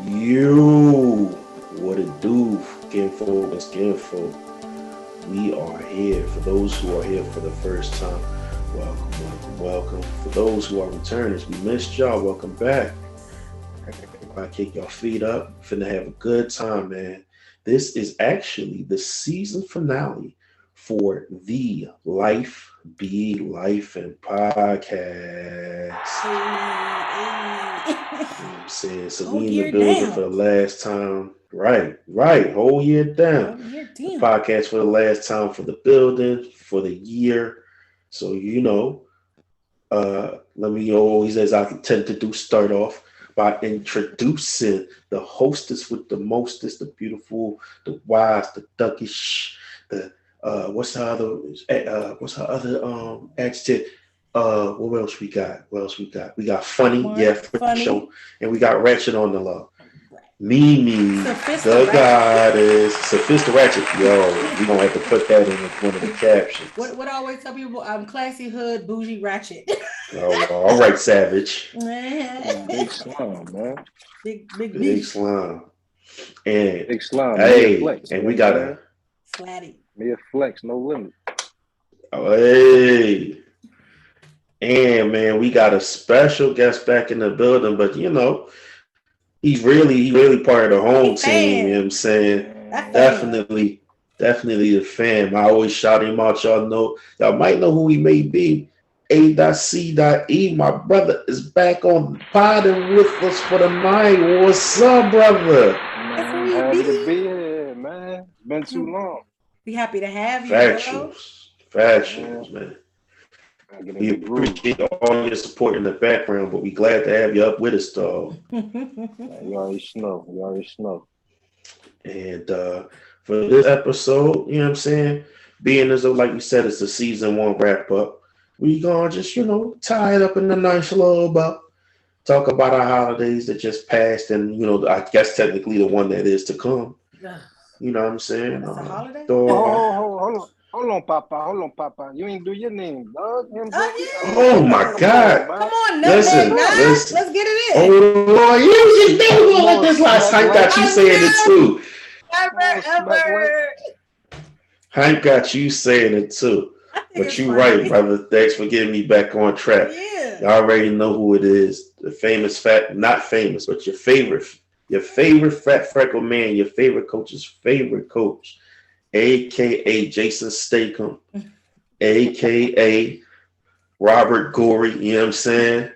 You, what it do, skinfolk and skinfolk. We are here. For those who are here for the first time, welcome, welcome, welcome. For those who are returners, we missed y'all. Welcome back. Everybody kick your feet up. Finna have a good time, man. This is actually the season finale for the Life Be Life and podcast. Hey, You know what I'm saying? So whole we in the year building for down. the last time. Right, right. Whole year down. Whole year The down. podcast for the last time for the building, for the year. So let me always, as I tend to do, start off by introducing the hostess with the mostest, the beautiful, the wise, the duckish, the what's her other adjective? What else we got? What else we got? We got funny, yeah, Smart, for sure. funny, And we got ratchet on the low. Mimi, the sophisticated. goddess, sophisticated ratchet. Yo, we gonna have to put that in one of the captions. What I always tell people, I'm classy hood, bougie ratchet. Oh, all right, Savage. Big slime, man. big Big beef. slime. And Big slime. Mia hey, flex. You and know we what I'm got a saying? Slatty. Mia flex, no limit. oh, hey. And man, we got a special guest back in the building, but he really part of the home He team, you know what fan. I'm saying? That Man. fan. Definitely a fan. I always shout him out. Y'all might know who he may be. A.C.E, my brother, is back on the pod and with us for the night. What's up, brother? That's who Man, he happy to be. be here, man. Been too You long. be happy to have you, bro. Factuals. Man, Factuals, man. gotta get in We the groove. appreciate all your support in the background, but we glad to have you up with us, dog. Man, you already know. You already know. And for this episode, you know what I'm saying? Being as though, like we said, it's a season one wrap up, we gonna just, tie it up in a nice little bow. Talk about our holidays that just passed and, I guess technically the one that is to come. Ugh, You know what I'm saying? that's a holiday? Oh, Dog. hold on, Papa. Hold on, Papa. You ain't do your name, dog. You know what I'm saying? Oh Oh, my yeah. Come on, God. Come man. on, Nutmeg Listen, Nine. listen. Let's get it in. Oh Lord, you just never Come gonna let on, this last smack Hank got you lightning. I saying it know. too. Come on, Ever, smack lightning. ever. Hank got you saying it too. I think But it's you right, funny. brother. Thanks for getting me back on track. Yeah. Y'all already know who it is. The famous fat, not famous, but your favorite fat freckle man, your favorite coach's favorite coach, aka Jason Statham, aka Robert Gorey. You know what I'm saying?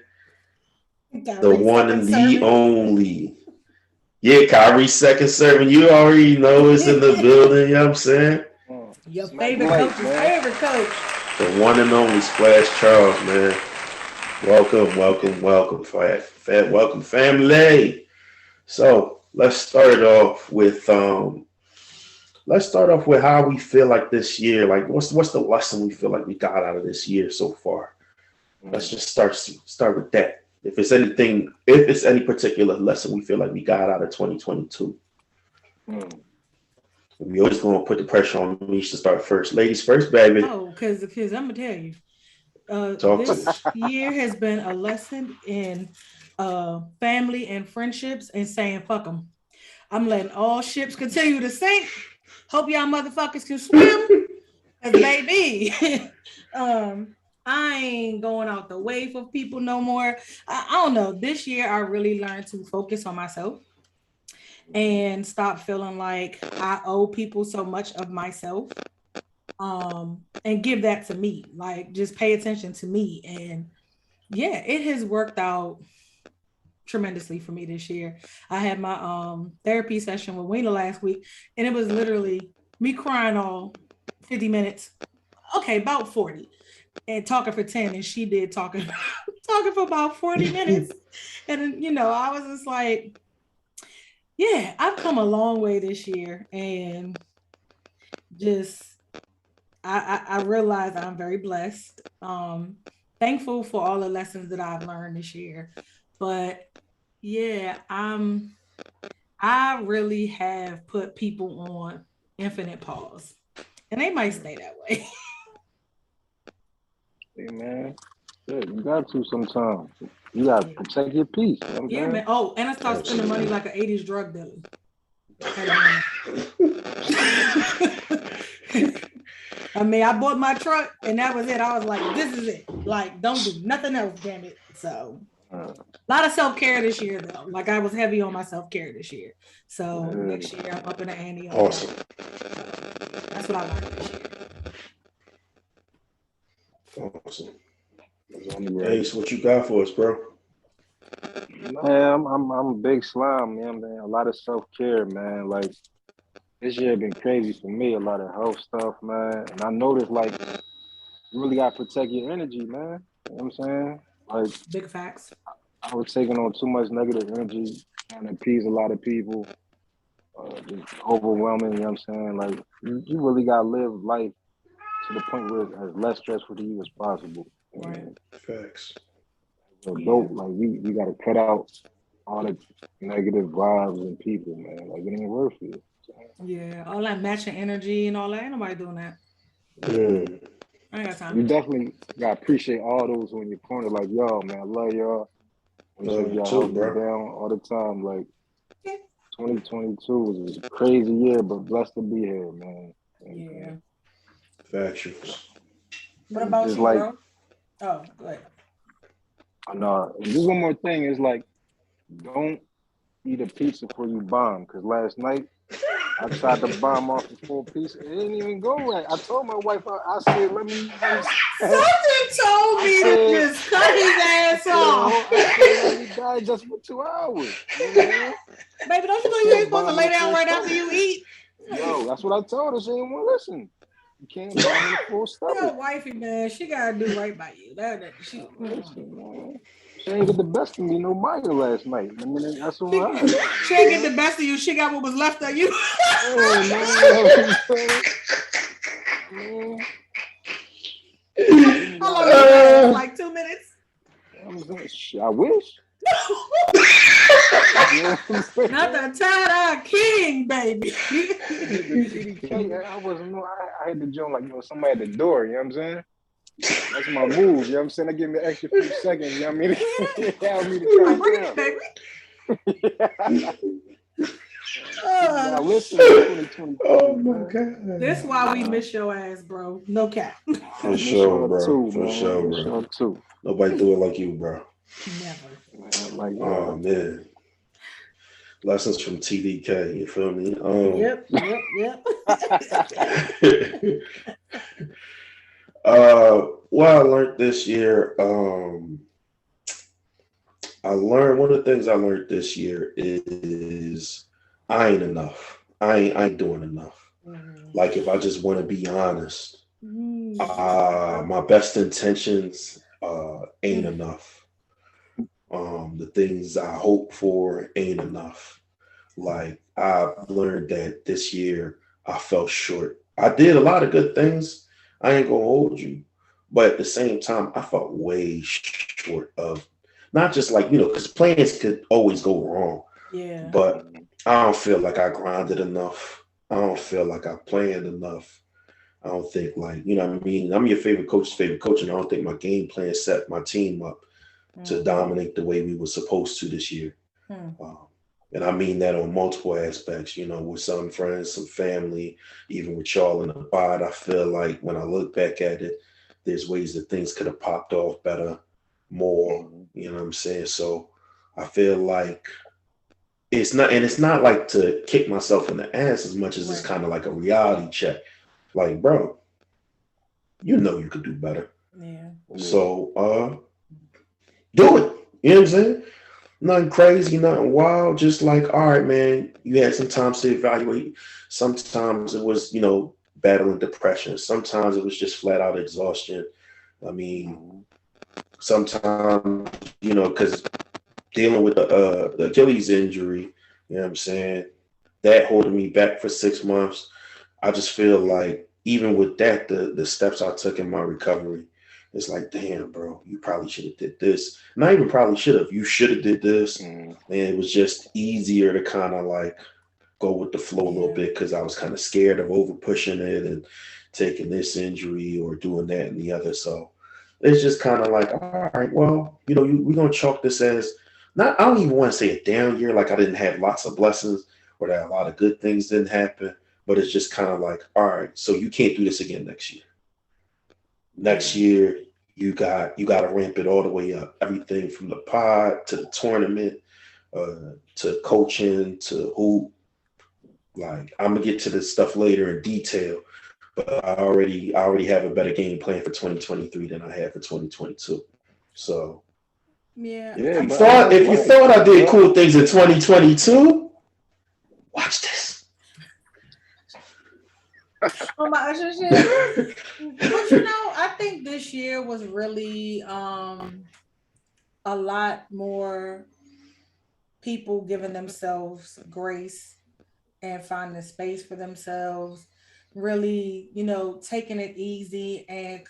The Kyrie one second and the sermon. only. Yeah, Kyrie second serving. You already know it's in the building. You know what I'm saying? Your Smack favorite light, coach's man. favorite coach. The one and only Splash Charles, man. Welcome, welcome, welcome, welcome, family. So let's start off with how we feel like this year. Like, what's the lesson we feel like we got out of this year so far? Let's just start with that. If it's any particular lesson we feel like we got out of 2022, Mm. we always gonna put the pressure on me to start first. Ladies first, baby. Oh, because I'm gonna tell you, Talk to this us. year has been a lesson in family and friendships and saying fuck them. I'm letting all ships continue to sink. Hope y'all motherfuckers can swim. Cause baby, um, I ain't going out the way for people no more. I don't know. This year, I really learned to focus on myself and stop feeling like I owe people so much of myself. And give that to me. Like, just pay attention to me. And yeah, it has worked out tremendously for me this year. I had my therapy session with Weena last week, and it was literally me crying all 50 minutes. Okay, about 40. And talking for 10, and she did talking talking for about 40 minutes. And I was just like, yeah, I've come a long way this year. And just I realize I'm very blessed. Thankful for all the lessons that I've learned this year. But yeah, I really have put people on infinite pause. And they might stay that way. Hey, man. Shit, you got to sometimes. You gotta protect your peace. You know what I'm saying? Man. Oh, and I started spending money like an 80s drug dealer. I mean, I bought my truck and that was it. I was like, this is it. Like, don't do nothing else, damn it. So a lot of self-care this year though. Like I was heavy on my self-care this year. So next year I'm up in the ante. Awesome. That's what I learned this year. Awesome. Ace, what you got for us, bro? Man, I'm a big slime, man. A lot of self-care, man. Like this year been crazy for me. A lot of health stuff, man. And I noticed like you really gotta protect your energy, man. You know what I'm saying? Like big facts. I was taking on too much negative energy and appease a lot of people. Just overwhelming, you know what I'm saying? Like you really gotta live life to the point where it's as less stressful to you as possible. Right. Facts. Dope, like we gotta cut out all the negative vibes and people, man. Like it ain't worth it. Yeah, all that matching energy and all that. Ain't nobody doing that. I ain't got time. You definitely gotta appreciate all those who in your corner. Like, yo, man, I love y'all. Love you too, bro. Down all the time. Like 2022 was a crazy year, but blessed to be here, man. Yeah. Factuals. What about you, bro? Oh, go ahead. No, just one more thing is like, don't eat a pizza before you bomb. Because last night I tried to bomb off the 4 pieces. It didn't even go right. I told my wife, I said, let me. Something told me to just cut his ass off. I said, let me die just for 2 hours. You know? Baby, don't you know you ain't supposed to lay down right after you eat? Yo, that's what I told her. She didn't want to listen. You can't bomb in full stomach. Your wifey, man, she gotta do right by you. She ain't get the best of me, no Maya last night. I mean, that's all right. She ain't get the best of you. She got what was left of you. How long you got? Like 2 minutes? I wish. Not the tie-dye king, baby. I wasn't. I had to join like somebody at the door. You know what I'm saying? That's my move. You know what I'm saying? They give me an extra few seconds. You know what I mean? Allow me to calm down. Now listen, 2020. Oh my God. This is why we miss your ass, bro. No cap. For sure, bro. For sure, bro. Nobody do it like you, bro. Never. Oh man. Lessons from TDK, you feel me? Yep. What I learned this year, one of the things I learned this year is I ain't enough. I ain't doing enough. Like if I just want to be honest, my best intentions ain't enough. The things I hope for ain't enough. Like I've learned that this year I fell short. I did a lot of good things. I ain't gonna hold you. But at the same time, I felt way short of not just like, because plans could always go wrong. Yeah. But I don't feel like I grinded enough. I don't feel like I planned enough. I don't think what I mean? I'm your favorite coach's favorite coach, and I don't think my game plan set my team up to dominate the way we were supposed to this year. And I mean that on multiple aspects, with some friends, some family, even with y'all in the pod. I feel like when I look back at it, there's ways that things could have popped off better, more, you know what I'm saying? So I feel like it's not like to kick myself in the ass as much as it's kind of like a reality check. Like, bro, you could do better. Yeah. So do it. You know what I'm saying? Nothing crazy, nothing wild. Just like, all right, man, you had some time to evaluate. Sometimes it was, battling depression. Sometimes it was just flat out exhaustion. I mean, sometimes, because dealing with the Achilles injury, you know what I'm saying, that holding me back for 6 months. I just feel like even with that, the steps I took in my recovery, it's like, damn, bro, you probably should have did this. Not even probably should have. You should have did this. And it was just easier to kind of like go with the flow a little bit because I was kind of scared of over pushing it and taking this injury or doing that and the other. So it's just kind of like, all right, well, we're gonna chalk this as not. I don't even want to say a down year, like I didn't have lots of blessings or that a lot of good things didn't happen, but it's just kind of like, all right, so you can't do this again next year. Next Yeah. year, you got to ramp it all the way up. Everything from the pod to the tournament, to coaching to who. Like I'm gonna get to this stuff later in detail, but I already have a better game plan for 2023 than I had for 2022. So Yeah. Yeah, if you but I thought mean, if you like, thought I did well, cool things in 2022, watch this. On my usher shit. But you know, I think this year was really a lot more people giving themselves grace and finding space for themselves, really, taking it easy and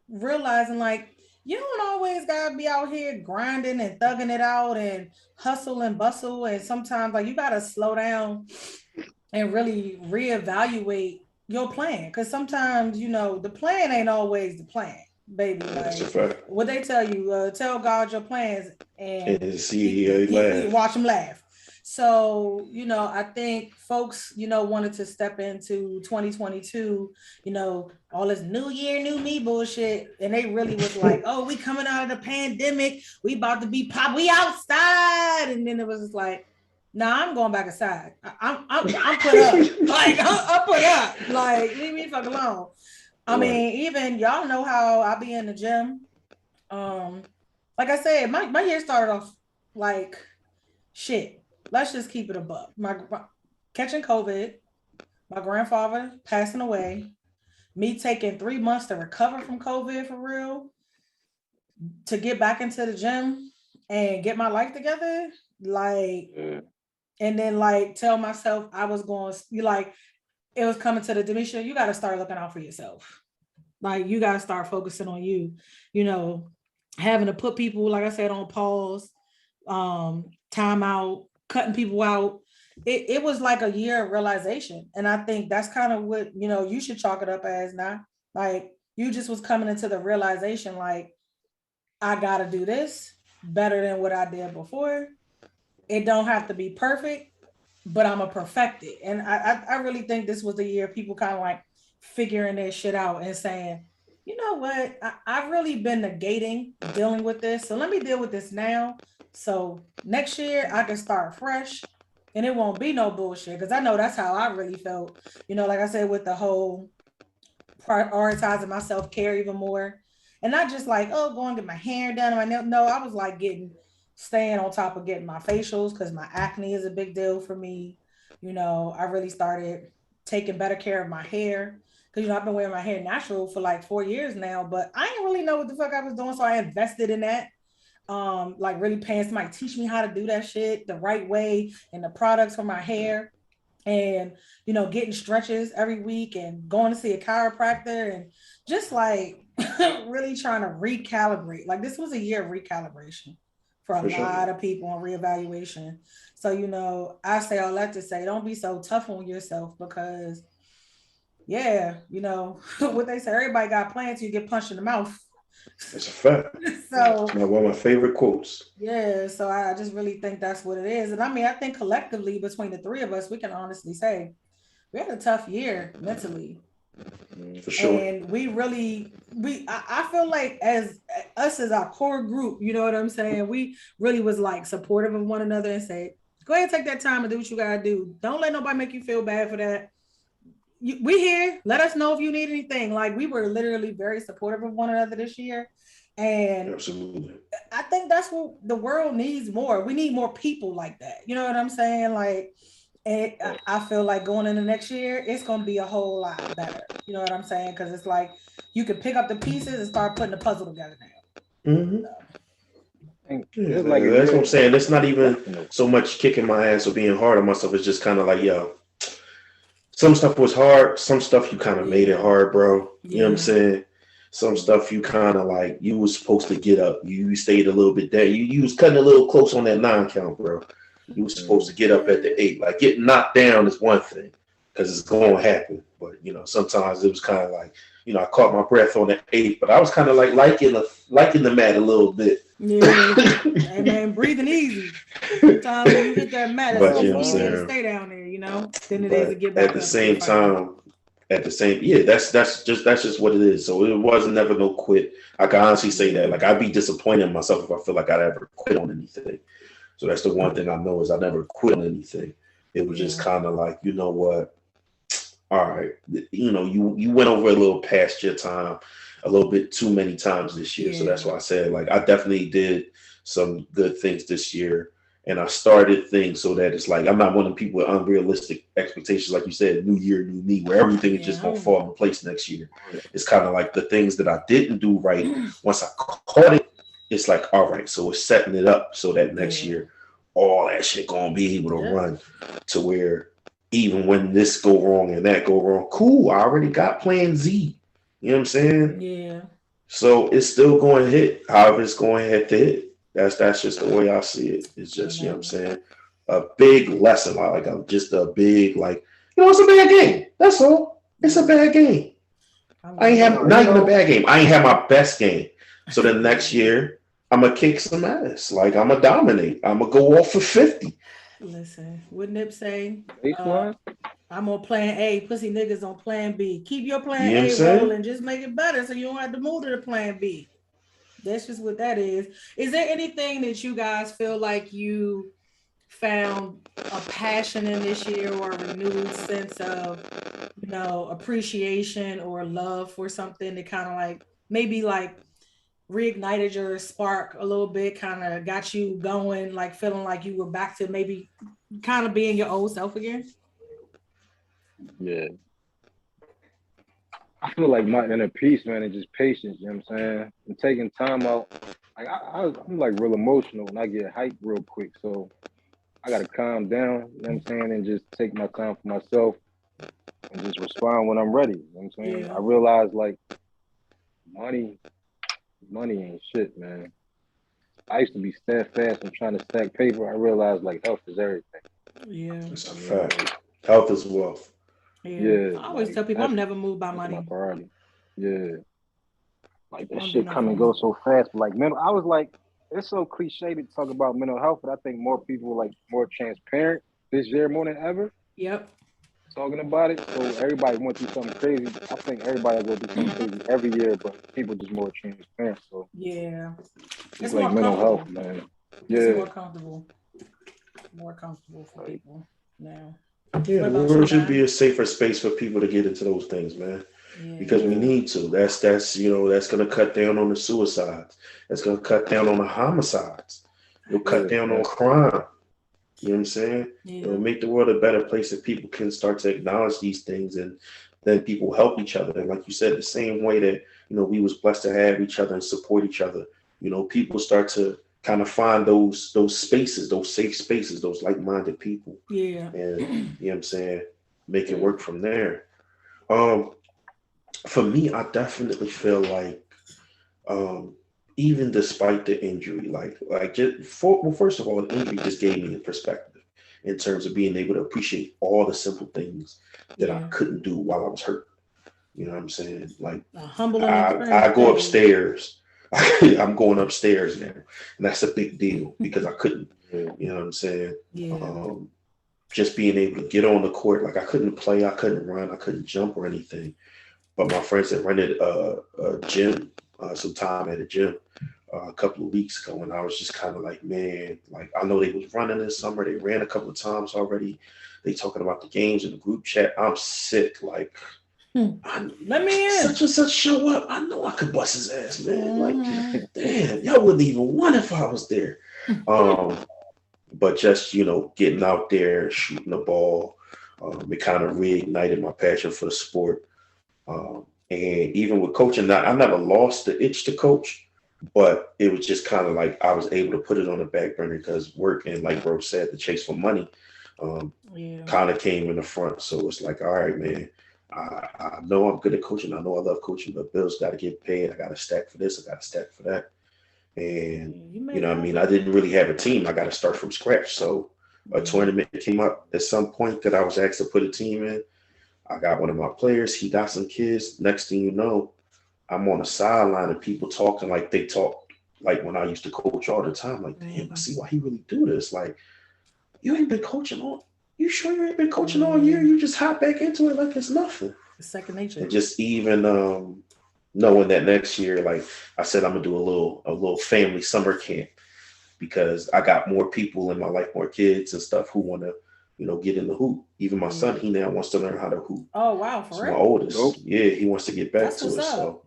realizing like you don't always gotta be out here grinding and thugging it out and hustle and bustle. And sometimes like you gotta slow down and really reevaluate your plan. Because sometimes, the plan ain't always the plan, baby. That's a Like fact. what they tell you, tell God your plans and And see, he he laugh. watch him laugh. So, I think folks, wanted to step into 2022, all this new year, new me bullshit. And they really was like, oh, we coming out of the pandemic. We about to be pop. We outside. And then it was just like, nah, I'm going back inside. I'm put up. Like I'm put up. Like leave me fuck alone. I Right. mean, even y'all know how I be in the gym. Um, like I said, my year started off like shit. Let's just keep it above. My catching COVID, my grandfather passing away, me taking 3 months to recover from COVID for real, to get back into the gym and get my life together. Like, yeah, and then like tell myself I was going to be like, it was coming to the Demisha, you got to start looking out for yourself. Like, you got to start focusing on you, you know, having to put people, like I said, on pause, time out, cutting people out. It was like a year of realization. And I think that's kind of what, you should chalk it up as now. Like, you just was coming into the realization, like, I got to do this better than what I did before. It don't have to be perfect, but I'm a perfect it. And I really think this was the year people kind of like figuring their shit out and saying, you know what, I've really been negating dealing with this. So let me deal with this now. So next year I can start fresh and it won't be no bullshit. Cause I know that's how I really felt, like I said, with the whole prioritizing my self-care even more. And not just like, oh, go and get my hair done. My nail. No, I was like staying on top of getting my facials because my acne is a big deal for me. I really started taking better care of my hair because I've been wearing my hair natural for like 4 years now, but I didn't really know what the fuck I was doing. So I invested in that. Like really paying somebody to teach me how to do that shit the right way and the products for my hair and getting stretches every week and going to see a chiropractor and just like really trying to recalibrate. Like this was a year of recalibration for a For sure. lot of people on reevaluation. So I say all that to say don't be so tough on yourself because yeah, what they say, everybody got plans till you get punched in the mouth. That's a fact. So It's one of my favorite quotes. yeah, so I just really think that's what it is. And I mean, I think collectively between the three of us, we can honestly say we had a tough year mentally. For sure. And we really I feel like as us as our core group, you know what I'm saying? We really was like supportive of one another and say, go ahead and take that time and do what you gotta do. Don't let nobody make you feel bad for that. We here. Let us know if you need anything. Like we were literally very supportive of one another this year. And Absolutely. I think that's what the world needs more. We need more people like that. You know what I'm saying? Like, and I feel like going into next year, it's going to be a whole lot better. You know what I'm saying? Because it's like you can pick up the pieces and start putting the puzzle together now. Mm-hmm. Yeah, it's like a that's what I'm year saying. It's not even definitely. so much kicking my ass or being hard on myself. It's just kind of like, yo, some stuff was hard. Some stuff you kind of made it Yeah. hard, bro. You know what I'm Yeah. saying? Some stuff you kind of like, you was supposed to get up. You stayed a little bit there. You was cutting a little close on that 9 count, bro. You was supposed to get up at the 8. Like getting knocked down is one thing because it's going to happen. But, sometimes it was kind of like, I caught my breath on the 8th, but I was kind of like liking the mat a little bit. Yeah. Hey man, breathing easy. Sometimes when you hit that mat, it's But No, you know what I'm easier to man. saying. stay down there, than it is to But get at back the up and keep same fighting. time, yeah, that's just what it is. So it wasn't never no quit. I can honestly say that. Yeah. Like I'd be disappointed in myself if I feel like I'd ever quit on anything. So that's the one thing I know is I never quit on anything. It was just Yeah. kind of like, you know what? All right, you went over a little past your time, a little bit too many times this year. So that's Yeah. why I said like I definitely did some good things this year, and I started things so that it's like I'm not one of the people with unrealistic expectations, like you said, new year, new me, where everything is just gonna Yeah. fall in place next year. It's kind of like the things that I didn't do right. Once I caught it, it's like all right, so we're setting it up so that next Yeah. year, all that shit gonna be able to Yep. run to where even when this go wrong and that go wrong, cool. I already got plan Z. You know what I'm saying? Yeah. So it's still going to hit. However, it's going to hit to hit. That's just the way I see it. It's just you know what I'm Amen. saying. A big lesson, just a big it's a bad game. That's all. It's a Yeah. bad game. I I ain't love have it. No, you not even a know, bad game. I ain't have my best game. So the next year I'm gonna kick some ass. Like I'm gonna dominate. I'm gonna go off for 50. Listen, what Nip say? Uh, baseline. I'm on plan A. Pussy niggas on plan B. Keep your You plan know what I'm A saying? rolling. Just make it better so you don't have to move to the plan B. That's just what that is. Is there anything that you guys feel like you found a passion in this year or a renewed sense of, appreciation or love for something that kind of like maybe like reignited your spark a little bit, kind of got you going, like feeling like you were back to maybe kind of being your old self again? Yeah. I feel like my inner peace, man, and just patience, you know what I'm saying? And taking time out. Like I'm like real emotional and I get hyped real quick. So I gotta calm down, you know what I'm saying, and just take my time for myself and just respond when I'm ready. You know what I'm saying? Yeah. I realize like money, money ain't shit, man. I used to be steadfast and trying to stack paper. I realized like health is everything. Yeah. It's a You know, like fact. Health is wealth. Yeah. yeah, I always like tell people I'm never moved by that's my money. priority. Yeah. Like I that don't do shit nothing come for and go money. so fast. But like mental, I was like, it's so cliche to talk about mental health, but I think more people like more transparent this year more than ever Yep. talking about it. So everybody went through something crazy. I think everybody go through something crazy every year, but people just more transparent. So Yeah. it's It's like more mental health, comfortable. man. It's Yeah, more comfortable for like people now. Yeah, What the about you, world should be Don? a safer space for people to get into those things, man. Because Yeah. we yeah, need to. That's gonna cut down on the suicides. That's gonna cut down on the homicides. It'll Facts. cut yeah, down on facts. crime. You know what I'm saying? It'll Yeah. make the world a better place if people can start to acknowledge these things and then people help each other. And like you said, the same way that, we was blessed to have each other and support each other, people start to kind of find those spaces, those safe spaces, those like-minded people. Yeah. And you know what I'm saying? Make it work from there. Um, for me, I definitely feel like um, even despite the injury, well, first of all, the injury just gave me a perspective in terms of being able to appreciate all the simple things that I Yeah. couldn't do while I was hurt. You know what I'm saying? Like A humbling I experience go that is. upstairs. I'm going upstairs now, and that's a big deal because I couldn't. Yeah, You know what I'm saying? Yeah. Um, just being able to get on the court, like I couldn't play, I couldn't run, I couldn't jump or anything. But my friends had rented a gym, some time at a gym a couple of weeks ago, and I was just kind of like, man, like I know they was running this summer. They ran a couple of times already. They talking about the games in the group chat. I'm sick. Like, Let me in. such and such show up. I know I could bust his ass, man. Like, Mhm. damn, y'all wouldn't even want if I was there. Um, but just getting out there, shooting the ball, it kind of reignited my passion for the sport. And even with coaching, I never lost the itch to coach, but it was just kind of like I was able to put it on the back burner because work and, like bro said, the chase for money um, Yeah. kind of came in the front. So it's like, all right, man, I know I'm good at coaching. I know I love coaching, but bills got to get paid. I got to stack for this. I got to stack for that. And, Yeah. You made it what I mean? I happen. didn't really have a team. I got to start from scratch. So a Yeah. tournament came up at some point that I was asked to put a team in. I got one of my players. He got some kids. Next thing you know, I'm on the sideline and people talking like they talk like when I used to coach all the time. Like, damn, I see why he really do this. Like, you ain't been coaching all. You sure you ain't been coaching all year? You just hop back into it like it's nothing. It's second nature. And just even knowing that next year, like I said, I'm gonna do a little family summer camp because I got more people in my life, more kids and stuff who want to, get in the hoop. Even my son, he now wants to learn how to hoop. Oh wow, for So real? my oldest, yeah, he wants to get back That's to what's it. up.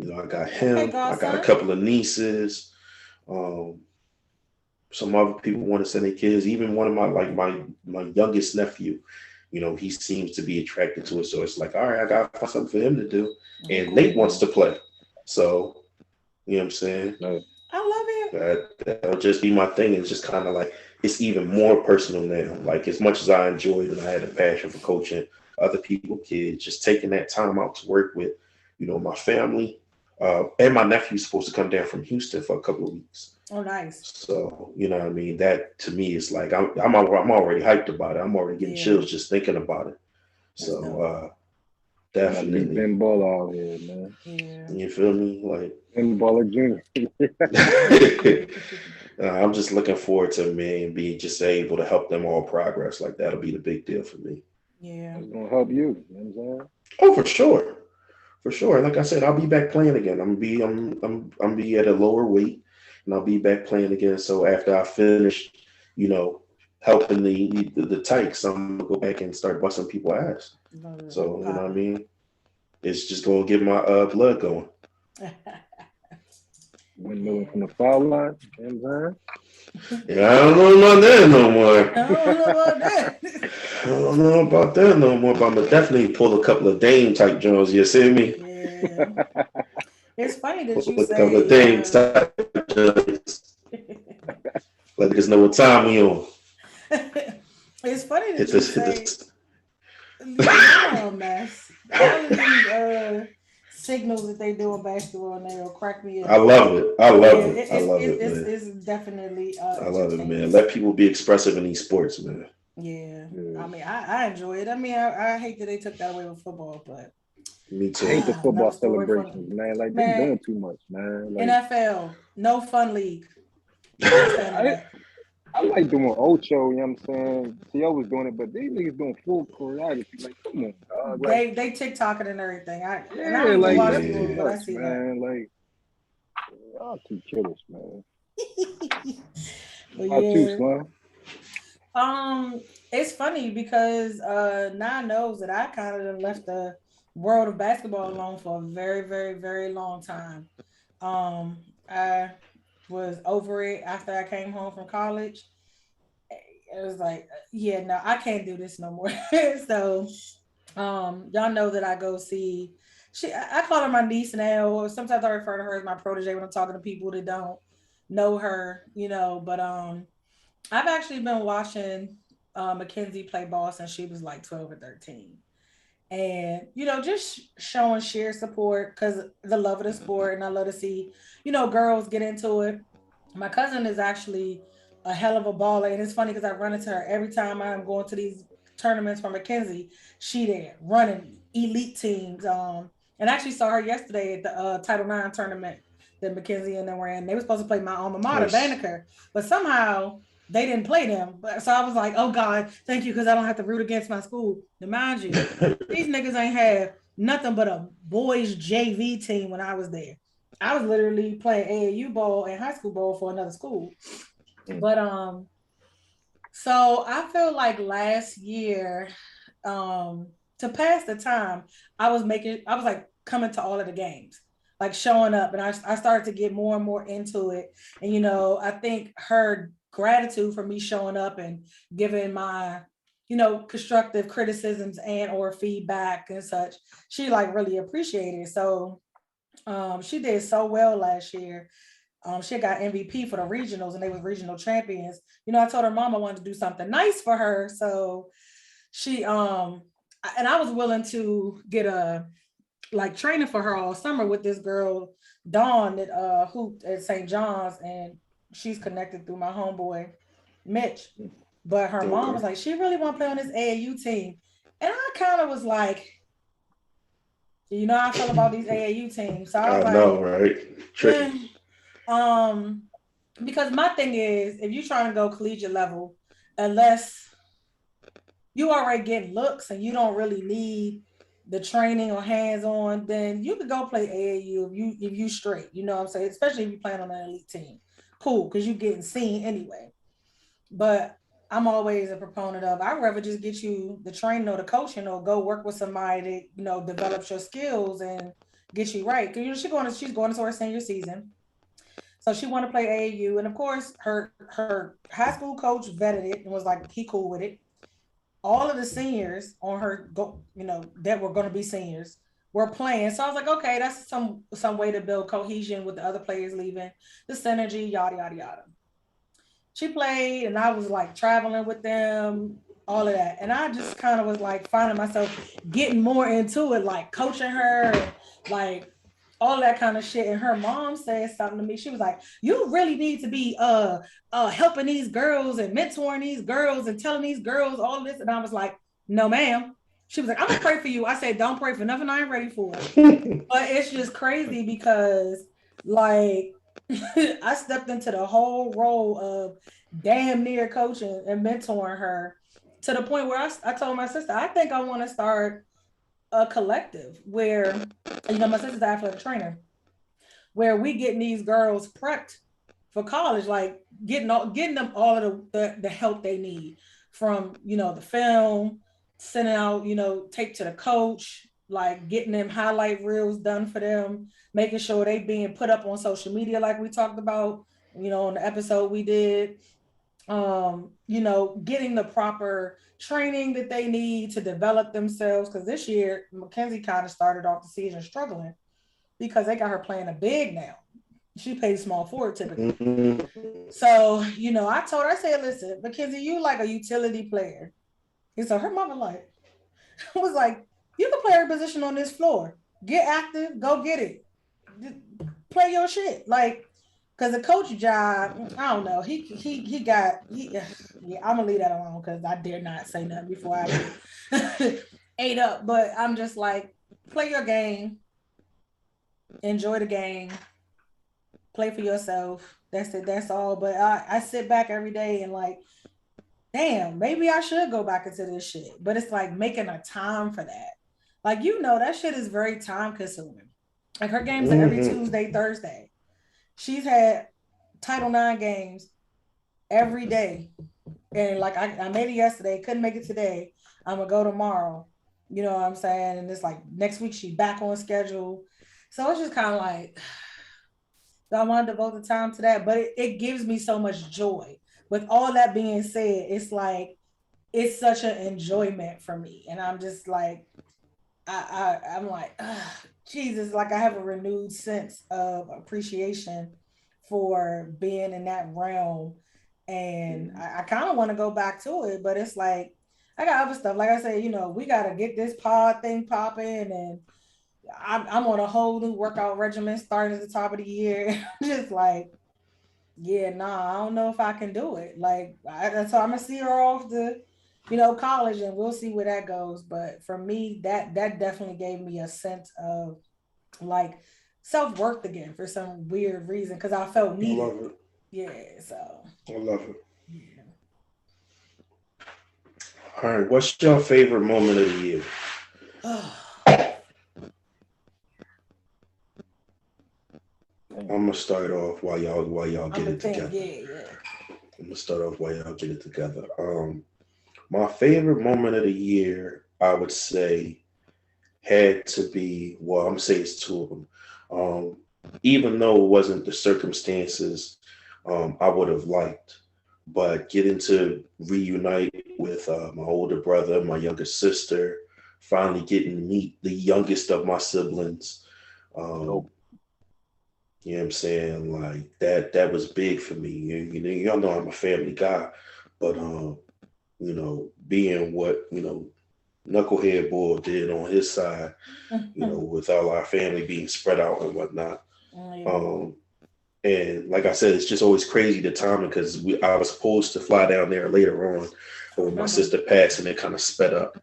So, I got Okay, him. I got a godson. couple of nieces. Um, some other people want to send their kids. Even one of my youngest nephew, he seems to be attracted to it. So it's like, all right, I got to find something for him to do. Oh, And cool. Nate wants to play. So, you know what I'm saying? No. I love it. That'll just be my thing. It's just kind of like it's even more personal now. Like as much as I enjoyed and I had a passion for coaching other people, kids, just taking that time out to work with, my family. And my nephew's supposed to come down from Houston for a couple of weeks. Oh, nice. So you know what I mean. That to me is like I'm already hyped about it. I'm already getting chills just thinking about it. So definitely Ben Baller out here, man. Yeah. You feel me? Like Ben Baller Jr. I'm just looking forward to me and be just able to help them all progress. Like that'll be the big deal for me. Yeah. It's gonna help you. You know what I'm saying? Oh, for sure. For sure. Like I said, I'll be back playing again. I'm be at a lower weight and I'll be back playing again. So after I finish, helping the tykes, I'm gonna go back and start busting people ass. So you know what I mean? It's just gonna get my blood going. Windmilling from the foul line. You know what I'm saying? Yeah, I don't know about that no more. I don't know about that. I don't know about that no more, but I'm gonna definitely pull a couple of Dame type Jones. You see me? Yeah. It's funny that Pull you a couple of say. Dame type Jones. Let niggas know what time we on. It's funny that Hit you this, say. hit this. Oh, mess. All of these signals that they do in basketball now will crack me up. I love it. I love it. I love it, it's, man. It's definitely. I love it, man. Let people be expressive in these sports, man. Yeah. I mean, I enjoy it. I mean, I hate that they took that away with football, but me too. I hate the football celebrations, man. Like they're doing too much, man. Like, NFL, no fun league. I like doing Ocho, you know what I'm saying? T.O. was doing it, but these niggas doing full choreography. Like, come on, dog. Like, they TikToking and everything. I don't like, watch that's too but I much, see man. Like, y'all too killers, man. But How yeah. you, Slum? It's funny because Nah knows that I kind of left the world of basketball alone for a very, very, very long time. I was over it after I came home from college. It was like, yeah, no, I can't do this no more. So, y'all know that I go see. I call her my niece now, or sometimes I refer to her as my protege when I'm talking to people that don't know her, But I've actually been watching Mackenzie play ball since she was like 12 or 13. And, just showing sheer support because the love of the sport. And I love to see, girls get into it. My cousin is actually a hell of a baller. And it's funny because I run into her every time I'm going to these tournaments for Mackenzie. She there running elite teams. And I actually saw her yesterday at the Title IX tournament that Mackenzie and them were in. They were supposed to play my alma mater, Banneker, but somehow they didn't play them. So I was like, oh God, thank you, because I don't have to root against my school. Now, mind you, these niggas ain't have nothing but a boys JV team when I was there. I was literally playing AAU ball and high school ball for another school. But so I feel like last year, to pass the time, I was like coming to all of the games, like showing up, and I started to get more and more into it. And I think her gratitude for me showing up and giving my constructive criticisms and or feedback and such, she like really appreciated it. So she did so well last year. She got MVP for the regionals and they were regional champions. I told her mama wanted to do something nice for her. So she and I was willing to get a like training for her all summer with this girl, Dawn, that hooped at St. John's, and she's connected through my homeboy, Mitch. But her mom was like, she really want to play on this AAU team. And I kind of was like, you know how I feel about these AAU teams. So I was I like, know, right? Tricky. eh. um, because my thing is, if you're trying to go collegiate level, unless you already get looks and you don't really need the training or hands on, then you could go play AAU if you straight. You know what I'm saying? Especially if you playing on an elite team. Cool, because you're getting seen anyway. But I'm always a proponent of I'd rather just get you the training or the coaching or go work with somebody that, you know, develops your skills and get you right. Because you know she's going into her senior season. So she wanted to play AAU. And of course, her high school coach vetted it and was like, he cool with it. All of the seniors on her go, you know, that were going to be seniors were playing. So I was like, okay, that's some way to build cohesion with the other players leaving, the synergy, yada yada yada. She played, and I was like traveling with them, all of that, and I just kind of was like finding myself getting more into it, like coaching her, and like all that kind of shit. And her mom said something to me. She was like, "You really need to be helping these girls and mentoring these girls and telling these girls all this." And I was like, "No, ma'am." She was like, "I'm gonna pray for you." I said, "Don't pray for nothing I ain't ready for." But it's just crazy because like I stepped into the whole role of damn near coaching and mentoring her to the point where I told my sister, I think I want to start a collective where, you know, my sister's an athletic trainer, where we getting these girls prepped for college, like getting them all of the help they need from, you know, the film, sending out, you know, tape to the coach, like getting them highlight reels done for them, making sure they being put up on social media like we talked about, you know, on the episode we did. You know, getting the proper training that they need to develop themselves. Because this year, Mackenzie kind of started off the season struggling because they got her playing a big now. She plays small forward typically. So, you know, I told her, I said, listen, Mackenzie, you like a utility player. And so her mother like was like, you can play every position on this floor. Get active, go get it. Play your shit. Like, cause the coach job, I don't know. He got yeah, I'm gonna leave that alone because I dare not say nothing before I get ate up. But I'm just like, play your game, enjoy the game, play for yourself. That's it. That's all. But I sit back every day and like, damn, maybe I should go back into this shit. But it's like making a time for that. Like, you know, that shit is very time consuming. Like her games are every Tuesday, Thursday. She's had Title IX games every day. And like I made it yesterday, couldn't make it today. I'm gonna go tomorrow. You know what I'm saying? And it's like next week she's back on schedule. So it's just kind of like I want to devote the time to that, but it gives me so much joy. With all that being said, it's like it's such an enjoyment for me, and I'm just like I'm like Jesus, like I have a renewed sense of appreciation for being in that realm, and I kind of want to go back to it, but it's like I got other stuff. Like I said, you know, we got to get this pod thing popping, and I'm on a whole new workout regimen starting at the top of the year. Just like, yeah, nah, I don't know if I can do it. Like, so I'm gonna see her off the, you know, college, and we'll see where that goes. But for me, that definitely gave me a sense of like self worth again for some weird reason because I felt I needed. love it. Yeah, so I love it. yeah. All right, what's your favorite moment of the year? I'm gonna start off while y'all I'm get the it thing. together. Yeah. I'm gonna start off while y'all get it together. My favorite moment of the year, I would say, had to be, well, I'm gonna say it's two of them. Even though it wasn't the circumstances I would have liked, but getting to reunite with my older brother, my younger sister, finally getting to meet the youngest of my siblings. Um, you know what I'm saying? Like that was big for me. Y'all know I'm a family guy, but you know, being what, you know, Knucklehead Bull did on his side, you know, with all our family being spread out and whatnot. Yeah. Um, and like I said, it's just always crazy the timing because I was supposed to fly down there later on, but when my Remember? sister passed and it kind of sped up.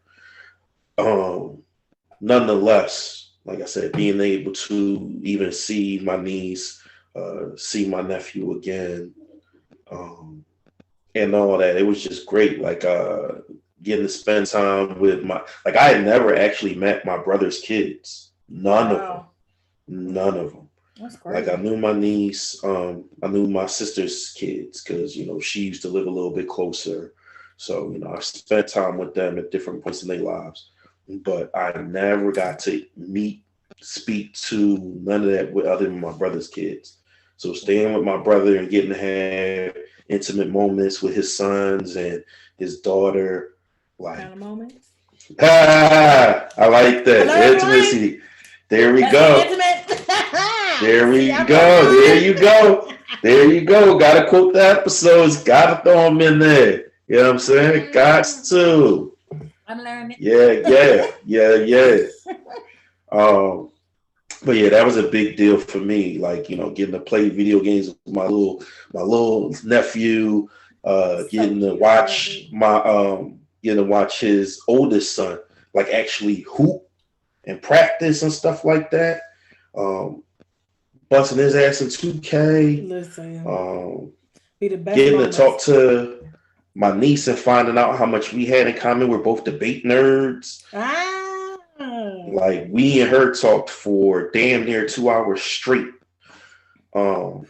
Nonetheless, like I said, being able to even see my niece, see my nephew again, um, and all that, it was just great. Like getting to spend time with like I had never actually met my brother's kids. None of them. Wow, None of them. that's Like I crazy. knew my niece, I knew my sister's kids because she used to live a little bit closer. So I spent time with them at different points in their lives, but I never got to meet, speak to none of that with other than my brother's kids. So staying with my brother and getting to have intimate moments with his sons and his daughter, Kind like of moments. I like that Hello, everyone. intimacy. There we Let's get go. intimate. There See, we I wrote go. There it you go. There you go. Gotta quote the episodes. Gotta throw them in there. You know what I'm saying? Got down. to. I'm learning. Yeah. Um, but yeah, that was a big deal for me. Like getting to play video games with my little nephew. So Getting to cute. I love watch it. his oldest son like actually hoop and practice and stuff like that. Um, Busting his ass in 2K. Listen, Um, be the best Getting to talk moments. to my niece and finding out how much we had in common. We're both debate nerds. Ah, Like we and her talked for damn near 2 hours straight. Um,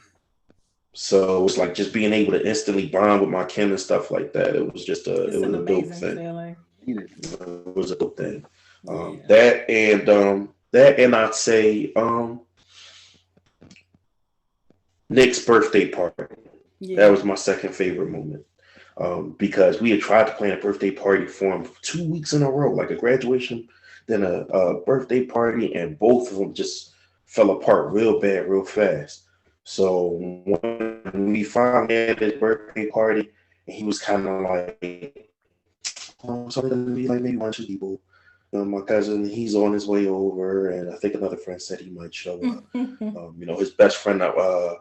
so it's like just being able to instantly bond with my kin and stuff like that. It it's was an a dope amazing thing. feeling. It was a dope thing. Yeah. That and I'd say Nick's birthday party. That Yeah. was my second favorite moment. Because we had tried to plan a birthday party for him 2 weeks in a row, like a graduation, then a birthday party, and both of them just fell apart real bad, real fast. So when we finally had his birthday party, and he was kind of like, "Oh, so gonna be like maybe one, two people." My cousin, he's on his way over, and I think another friend said he might show up. His best friend,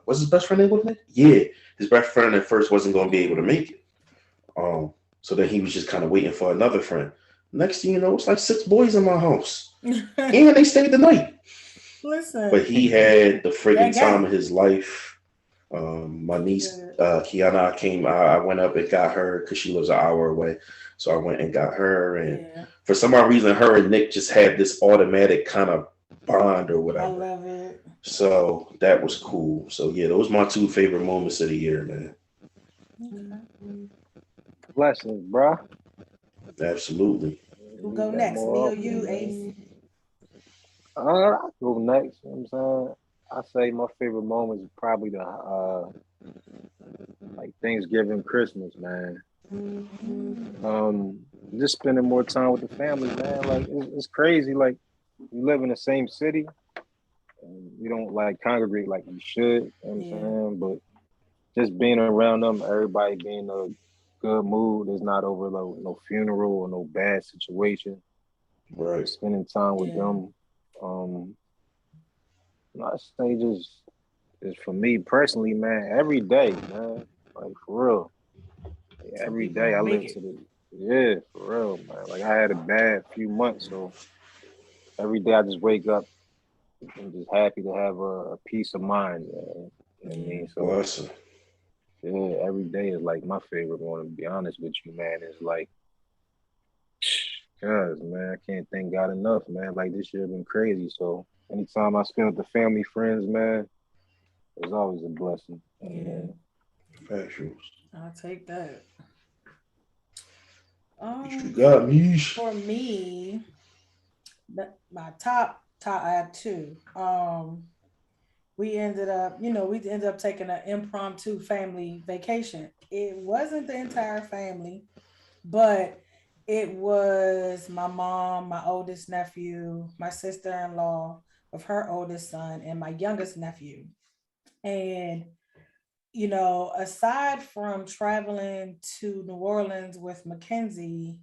was his best friend able to make it? Yeah, his best friend at first wasn't going to be able to make it. So then he was just kind of waiting for another friend. Next thing you know, it's like 6 boys in my house, and they stayed the night. But Listen, he had the gang, friggin' time gang. of his life. My That's niece good. Kiana came. I went up and got her because she lives an hour away. So I went and got her, and Yeah, for some odd reason, her and Nick just had this automatic kind of bond or I whatever. love it. So that was cool. So yeah, those are my two favorite moments of the year, man. Okay. Blessings, bro. Absolutely. Who Need go that next? Me more or you, often, Ace? man. I go next. You know what I'm saying? I say my favorite moments is probably the like Thanksgiving, Christmas, man. Um, just spending more time with the family, man. Like it's crazy. Like we live in the same city, and we don't like congregate like we should. You know what I'm Yeah. saying? But just being around them, everybody being in a good mood. There's not over no funeral or no bad situation. Right. Just spending time with Yeah. them. Um, I say just for me personally, man. Every day, man. Like for real. Some Every people day I don't make live it. to the yeah, for real, man. Like I had a bad few months, so every day I just wake up and just happy to have a peace of mind. You know what I Yeah. mean? So Blessing. yeah, every day is like my favorite one. To be honest with you, man, is like, cause man, I can't thank God enough, man. Like this year been crazy. So anytime I spend with the family, friends, man, it's always a blessing. Yeah. Factuals. I'll take that. What you Um, got, Mish? for me, my top, I have two. We ended up taking an impromptu family vacation. It wasn't the entire family, but it was my mom, my oldest nephew, my sister-in-law of her oldest son, and my youngest nephew. And aside from traveling to New Orleans with Mackenzie,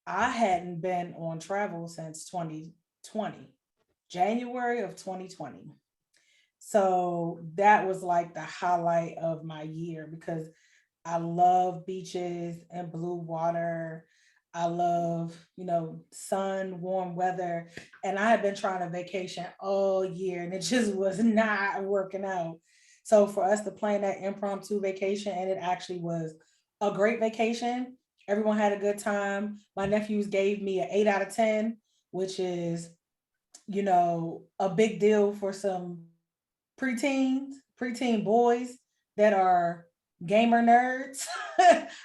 I hadn't been on travel since 2020, January of 2020. So that was like the highlight of my year because I love beaches and blue water. I love, sun, warm weather. And I had been trying to vacation all year and it just was not working out. So for us to plan that impromptu vacation, and it actually was a great vacation. Everyone had a good time. My nephews gave me an 8 out of 10, which is, a big deal for some preteen boys that are gamer nerds.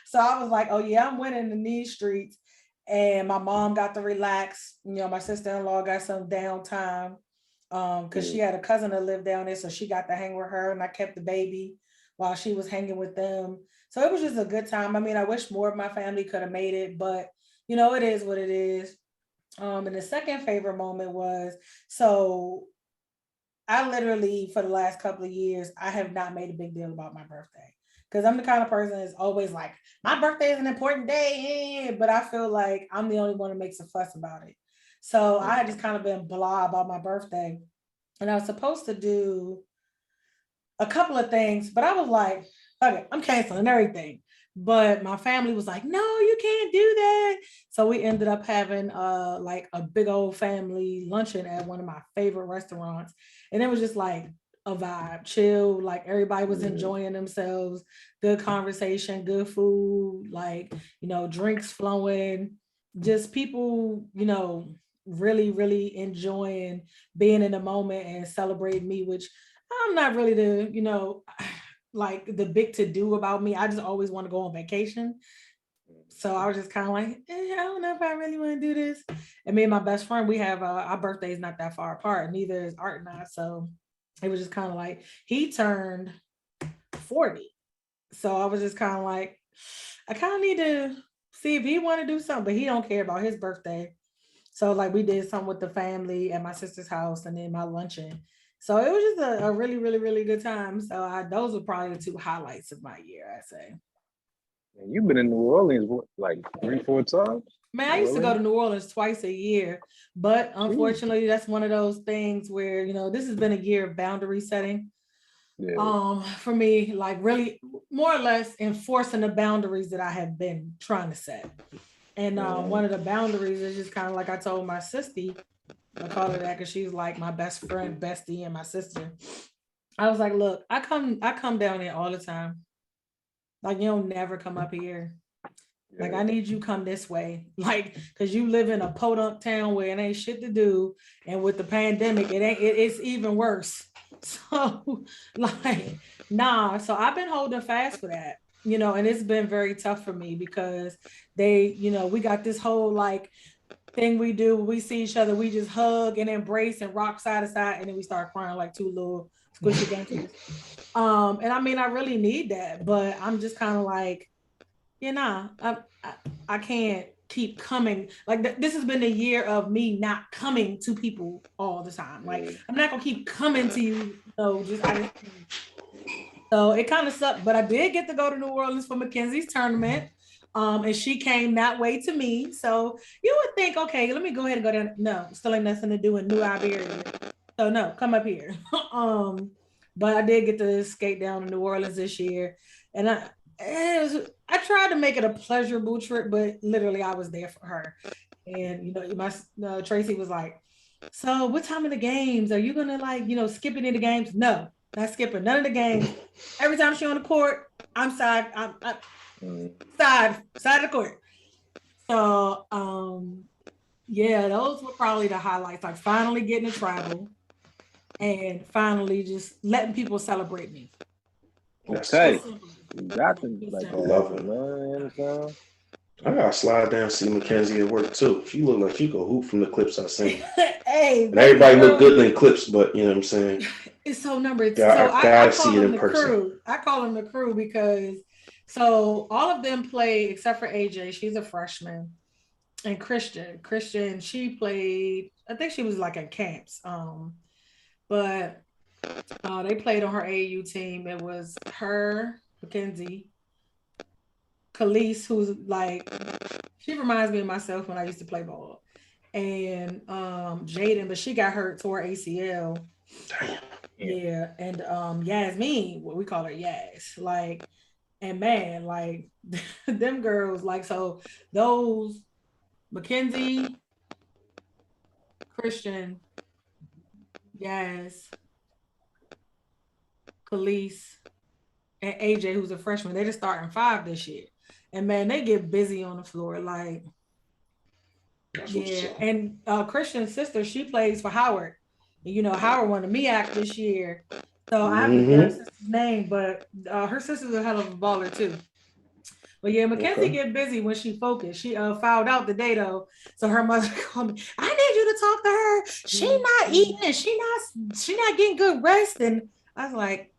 So I was like, oh yeah, I'm winning in these streets. And my mom got to relax. My sister-in-law got some downtime. Because she had a cousin that lived down there, so she got to hang with her, and I kept the baby while she was hanging with them. So it was just a good time. I mean, I wish more of my family could have made it, but it is what it is. And the second favorite moment was, so I literally, for the last couple of years, I have not made a big deal about my birthday. Because I'm the kind of person that's always like, my birthday is an important day, but I feel like I'm the only one that makes a fuss about it. So I had just kind of been blah about my birthday. And I was supposed to do a couple of things, but I was like, okay, I'm canceling everything. But my family was like, no, you can't do that. So we ended up having like a big old family luncheon at one of my favorite restaurants. And it was just like a vibe, chill, like everybody was enjoying themselves, good conversation, good food, like, drinks flowing, just people, really, really enjoying being in the moment and celebrating me, which I'm not really the, like the big to do about me. I just always want to go on vacation. So I was just kind of like, I don't know if I really want to do this. And me and my best friend, we have our birthdays not that far apart. Neither is Art and I. So it was just kind of like he turned 40. So I was just kind of like, I kind of need to see if he want to do something, but he don't care about his birthday. So like we did something with the family at my sister's house and then my luncheon. So it was just a really, really, really good time. So those were probably the two highlights of my year, I'd say. And you've been in New Orleans what, like 3, 4 times? Man, New I used to go to Orleans? New Orleans twice a year, but Jeez. unfortunately, that's one of those things where, this has been a year of boundary setting. Yeah. For me, like really more or less enforcing the boundaries that I have been trying to set. And one of the boundaries is just kind of like I told my sister, I call her that because she's like my best friend, bestie, and my sister. I was like, look, I come down here all the time. Like you don't never come up here. Like Yeah. I need you come this way. Like, cause you live in a podunk town where it ain't shit to do. And with the pandemic, it's even worse. So like, nah. So I've been holding fast for that, and it's been very tough for me because we got this whole like thing we do. We see each other, we just hug and embrace and rock side to side, and then we start crying like two little squishy gangsters. And I mean, I really need that, but I'm just kind of like, I, I can't keep coming. Like this has been a year of me not coming to people all the time. Like I'm not gonna keep coming to you. I just so it kind of sucked, but I did get to go to New Orleans for Mackenzie's tournament. And she came that way to me. So you would think, okay, let me go ahead and go down. No, still ain't nothing to do in New Iberia. So no, come up here. But I did get to skate down to New Orleans this year, and I tried to make it a pleasurable trip, but literally I was there for her. And my Tracy was like, "So what time of the games are you gonna like? Skip any of the games?" No, not skipping none of the games. Every time she's on the court, I'm side. I'm side of the court. So yeah, those were probably the highlights. Like finally getting to travel and finally just letting people celebrate me. That's Okay. dope. Just simply. You got to Just like I simply. that, love it. man. You understand? I gotta slide down and see Mackenzie at work too. She look like she could hoop from the clips I seen. Hey, And baby everybody look girl, good in clips, but you know what I'm saying? it's so numbered. So I Gotta see call it them in the person. crew. I call them the crew because so all of them play except for AJ. She's a freshman. And Christian, she played, I think she was like at camps. But they played on her AU team. It was her, Mackenzie, Khalees, who's like, she reminds me of myself when I used to play ball. And Jaden, but she got hurt, tore ACL. Damn. Yeah. Yeah. And Yasmin, what we call her Yas. Like, and man, like them girls, like so those Mackenzie, Christian, Yaz, Khalees, and AJ, who's a freshman. They just starting 5 this year. And man, they get busy on the floor. Like, yeah. And Christian's sister, she plays for Howard. And, you know, Howard won the MEAC this year. So I have to get her sister's name, but her sister's a hell of a baller too. But yeah, Mackenzie get busy when she focused. She fouled out the day though, so her mother called me. I need you to talk to her. She not eating and she not getting good rest. And I was like,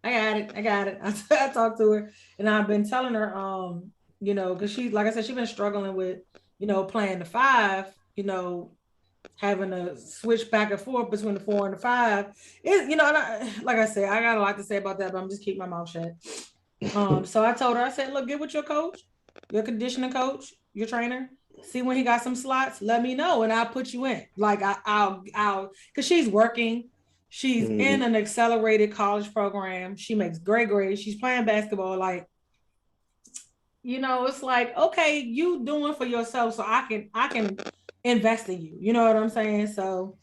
I got it. I talked to her, and I've been telling her, you know, because she, like I said, she's been struggling with, you know, playing the 5, you know, having to switch back and forth between the 4 and the 5. It, you know, like I said, I got a lot to say about that, but I'm just keeping my mouth shut. So I told her, I said, look, get with your coach, your conditioning coach, your trainer. See when he got some slots, let me know, and I'll put you in. Like I'll, because she's working. She's in an accelerated college program. She makes great grades. She's playing basketball. Like, you know, it's like, okay, you doing for yourself, so I can invest in you. You know what I'm saying? So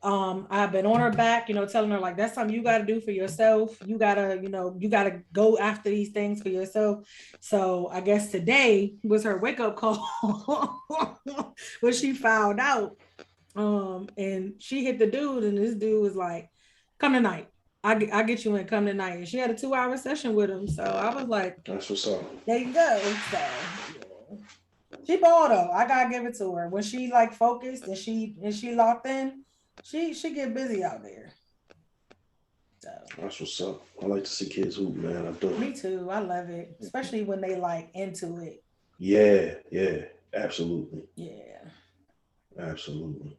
I've been on her back, you know, telling her like that's something you got to do for yourself. You gotta, you know, you gotta go after these things for yourself. So I guess today was her wake up call when she found out. And she hit the dude, and this dude was like, "Come tonight. I get you in. Come tonight." And she had a 2-hour session with him. So I was like, "That's what's up." There you go. So she balled though. I gotta give it to her. When she like focused and she locked in, she get busy out there. So that's what's up. I like to see kids hoop, man. I do. Me too. I love it, especially when they like into it. Yeah, absolutely. Yeah, absolutely.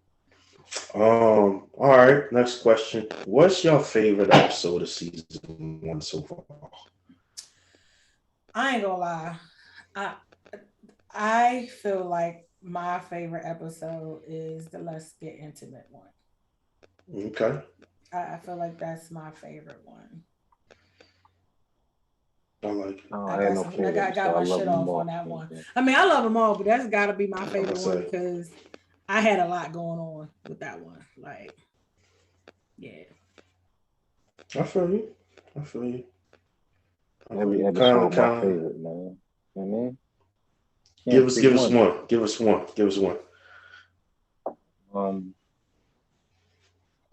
All right. Next question. What's your favorite episode of season 1 so far? I ain't gonna lie. I feel like my favorite episode is the Let's Get Intimate one. Okay. I feel like that's my favorite one. I like it. I got my shit off on that one. I mean, I love them all, but that's got to be my favorite one because I had a lot going on with that one. Like, yeah. I feel you. Every episode my favorite, man. You know what I mean? Give us one. Give us one.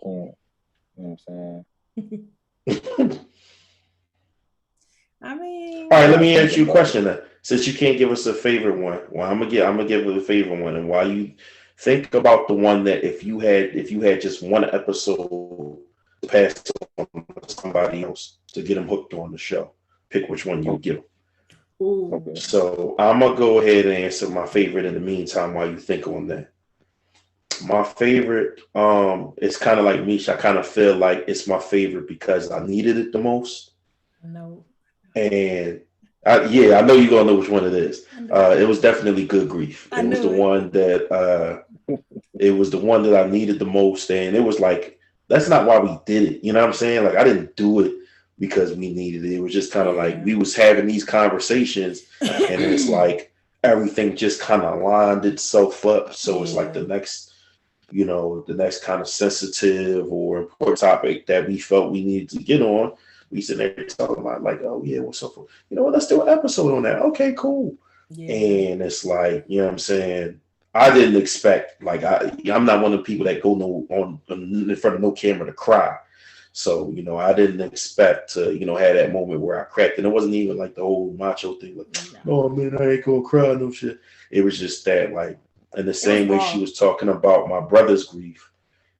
Can't. You know what I'm saying? I mean, all right. Let me ask you a question then. Since you can't give us a favorite one, well, I'm gonna give it a favorite one. And while you think about the one that if you had just one episode to pass on somebody else to get them hooked on the show, pick which one you'll give them. Ooh. So I'm gonna go ahead and answer my favorite in the meantime while you think on that. My favorite, it's kind of like Mish. I kind of feel like it's my favorite because I needed it the most. No. And I know you're gonna know which one it is. It was definitely Good Grief. It was the one that I needed the most, and it was like that's not why we did it. You know what I'm saying? Like I didn't do it because we needed it. It was just kind of like we was having these conversations, and it's like everything just kind of lined itself up. So it's like the next kind of sensitive or important topic that we felt we needed to get on. We sit there talking about like, oh yeah, what's up? You know what? Let's do an episode on that. Okay, cool. Yeah. And it's like, you know what I'm saying? I didn't expect, like, I'm not one of the people that go in front of no camera to cry. So, you know, I didn't expect to, you know, have that moment where I cracked. And it wasn't even like the whole macho thing, like, oh man, I ain't gonna cry, no shit. It was just that, like, in the same way she was talking about my brother's grief,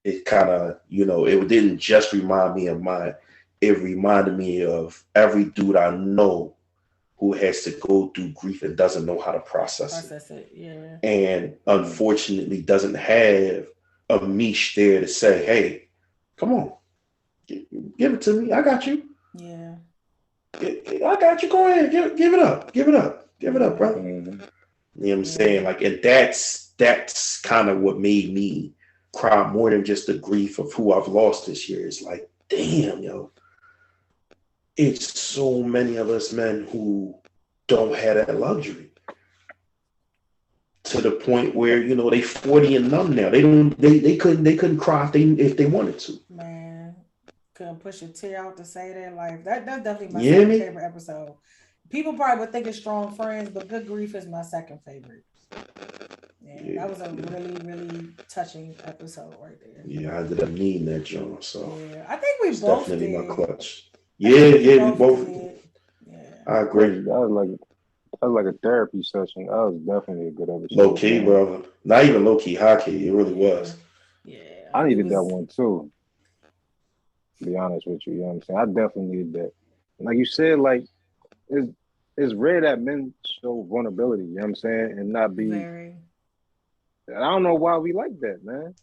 it kind of, you know, it didn't just remind me of mine. It reminded me of every dude I know who has to go through grief and doesn't know how to process it. Yeah. And unfortunately doesn't have a Mish there to say, hey, come on, give it to me. I got you. Yeah. I got you. Go ahead. Give it up. Give it up, bro. Mm-hmm. You know what I'm saying? Like, and that's kind of what made me cry more than just the grief of who I've lost this year. It's like, damn, yo. It's so many of us men who don't have that luxury. to the point where they 40 and numb now. They couldn't cry if they wanted to. Man, couldn't push a tear out to say that. Like that's definitely my You hear second me? favorite episode. People probably would think it's Strong Friends, but Good Grief is my second favorite. Yeah, that was a really, really touching episode right there. Yeah, I did. I need that, John. So Yeah, I think we it's both definitely my did. clutch. I Yeah, think we yeah, we both both. did. Yeah. I agree. That was like a therapy session. That was definitely a good Low episode, key, man. brother. Not even low key, high key. It really Yeah. was. Yeah. I It needed that was one too. To be honest with you, you know what I'm saying? I definitely needed that. Like you said, like it's it's rare that men show vulnerability. You know what I'm saying, and not be. very. I don't know why we like that, man.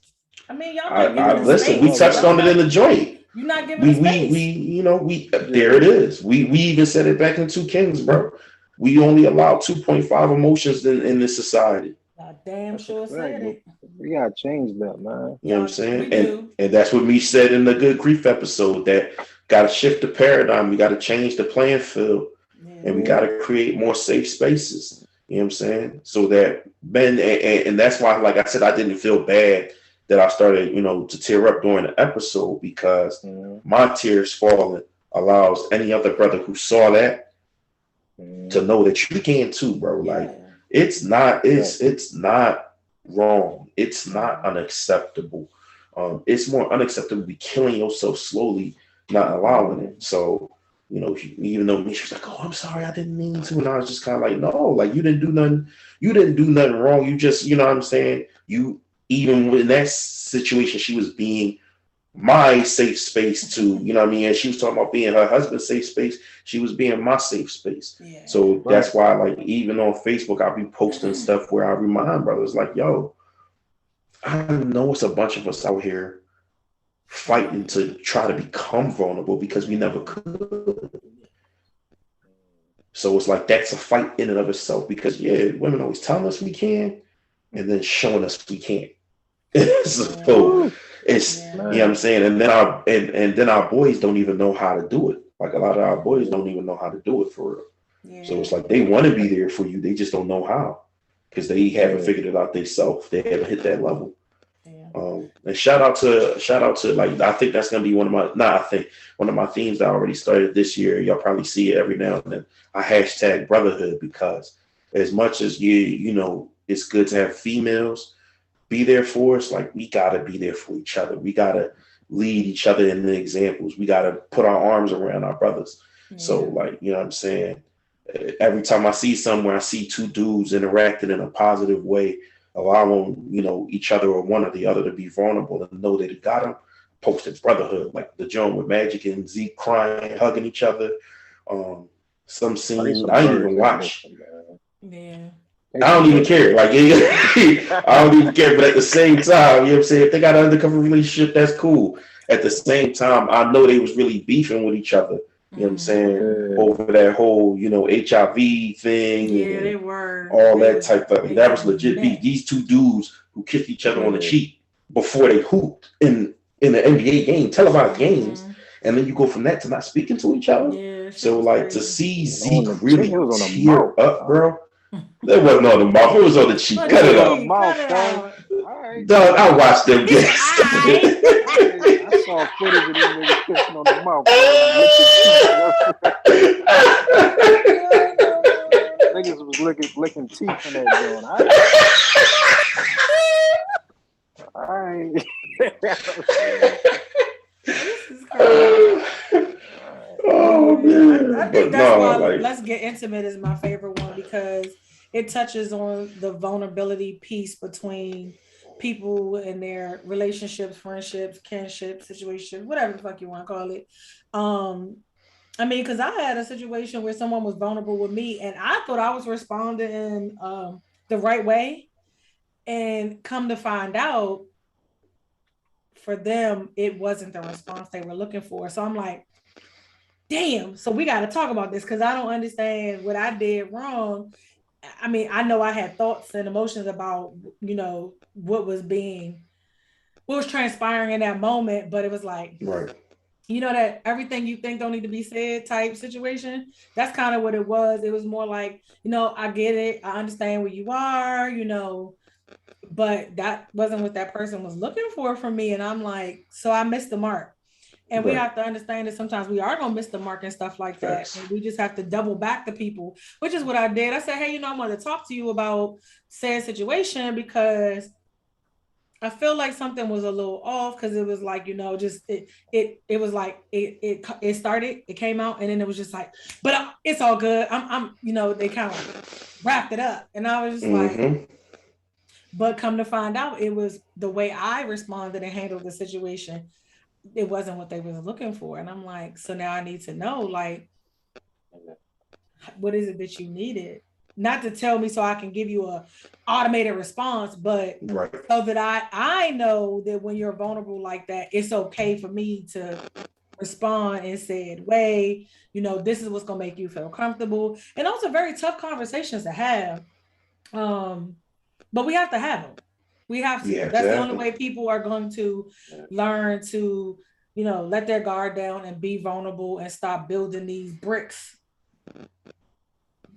I mean, y'all I, not giving I the listen. I We space. love touched Y'all on it not. in the joint. You're not giving the We space. there it is. We even said it back in Two Kings, bro. We only allow 2.5 emotions in this society. I damn That's a sure fact, said but it. we gotta change that, man. You know what I'm Y'all, saying? we And do. and that's what me said in the Good Grief episode, that got to shift the paradigm. We got to change the playing field, and we Yeah. got Yeah, to create more safe spaces. You know what I'm saying? So that men, and that's why, like I said, I didn't feel bad that I started, to tear up during the episode, because mm-hmm. my tears falling allows any other brother who saw that to Mm-hmm. know that you can too, bro. Like, Yeah. it's That's not, a fact. it's not wrong. It's not No. unacceptable. It's more unacceptable to be killing yourself slowly, not allowing it. So, even though me, she was like, "Oh, I'm sorry, I didn't mean to," and I was just kind of like, "No, like you didn't do nothing. You didn't do nothing wrong. You just, you know what I'm saying? You even in that situation, she was being my safe space too. You know what I mean? And she was talking about being her husband's safe space. She was being my safe space. Yeah. So Right. that's why, like, even on Facebook, I'll be posting stuff where I remind brothers, like, "Yo, I know it's a bunch of us out here fighting to try to become vulnerable because we never could." So it's like that's a fight in and of itself, because women always telling us we can and then showing us we can't. So Woo, it's Yeah. you know what I'm man. saying, and then our boys don't even know how to do it. Like, a lot of our boys don't even know how to do it for real. So Yeah. it's like they want to be there for you, they just don't know how, because they haven't Yeah. figured it out themselves. They haven't hit that level. Yeah. And shout out to, like, I think that's gonna be one of my themes that I already started this year. Y'all probably see it every now and then. I hashtag brotherhood, because as much as it's good to have females be there for us, like, we gotta be there for each other. We gotta lead each other in the examples. We gotta put our arms around our brothers. So, Yeah. like, you know what I'm saying? Every time I see somewhere, I see two dudes interacting in a positive way, allowing each other or one or the other to be vulnerable and know that it got them. Posted brotherhood, like the joint with Magic and Zeke crying, hugging each other. Some I need scene some I didn't birds even in watch. this, man. Yeah. Need I don't some even birds. care. Like, I don't even care. But at the same time, you know what I'm saying? If they got an undercover relationship, that's cool. At the same time, I know they was really beefing with each other. You know what I'm saying? Yeah. Over that whole, HIV thing Yeah, they and were. all They that was type of, they that was was on his legit beef. neck. These two dudes who kissed each other on the Yeah. cheek before they hooped in the NBA game, televised games, Mhm. and then you go from that to not speaking to each other. Yeah, shit So, was like, to crazy. see On Zeke the cheek, it really was on the tear mouth. up, bro. That wasn't on the mouth. It was on the cheek. But Cut it On the up. G, cut mouth, it son. out. All right. Dog, I watched them He said, games. "Aight." I saw footage of these niggas kissing on the mouth, bro. Lick the teeth, yo. No. Niggas was licking teeth in that joint. All right. This is crazy. Oh Yeah, I man, think but that's no, why like, Let's Get Intimate is my favorite one, because it touches on the vulnerability piece between people and their relationships, friendships, kinship, situations, whatever the fuck you want to call it. I mean, because I had a situation where someone was vulnerable with me, and I thought I was responding in the right way, and come to find out, for them, it wasn't the response they were looking for. So I'm like, damn, so we got to talk about this, because I don't understand what I did wrong. I mean, I know I had thoughts and emotions about, what was transpiring in that moment, but it was like, right. that everything you think don't need to be said type situation. That's kind of what it was. It was more like, I get it. I understand where you are, but that wasn't what that person was looking for from me. And I'm like, so I missed the mark. And we Right. have to understand that sometimes we are going to miss the mark and stuff like that. Facts. And we just have to double back to people, which is what I did. I said, hey, I want to talk to you about said situation because I feel like something was a little off because it was like, just it was like it started, it came out, and then it was just like, but it's all good. I'm they kind of wrapped it up. And I was just like, Mm-hmm. but come to find out, it was the way I responded and handled the situation. It wasn't what they was looking for. And I'm like, so now I need to know, like, what is it that you needed? Not to tell me so I can give you a automated response, but Right. so that I know that when you're vulnerable like that, it's okay for me to respond in said way. This is what's gonna make you feel comfortable. And those are very tough conversations to have. But we have to have them. We have to. Yeah, That's the only exactly. way people are going to learn to, let their guard down and be vulnerable and stop building these bricks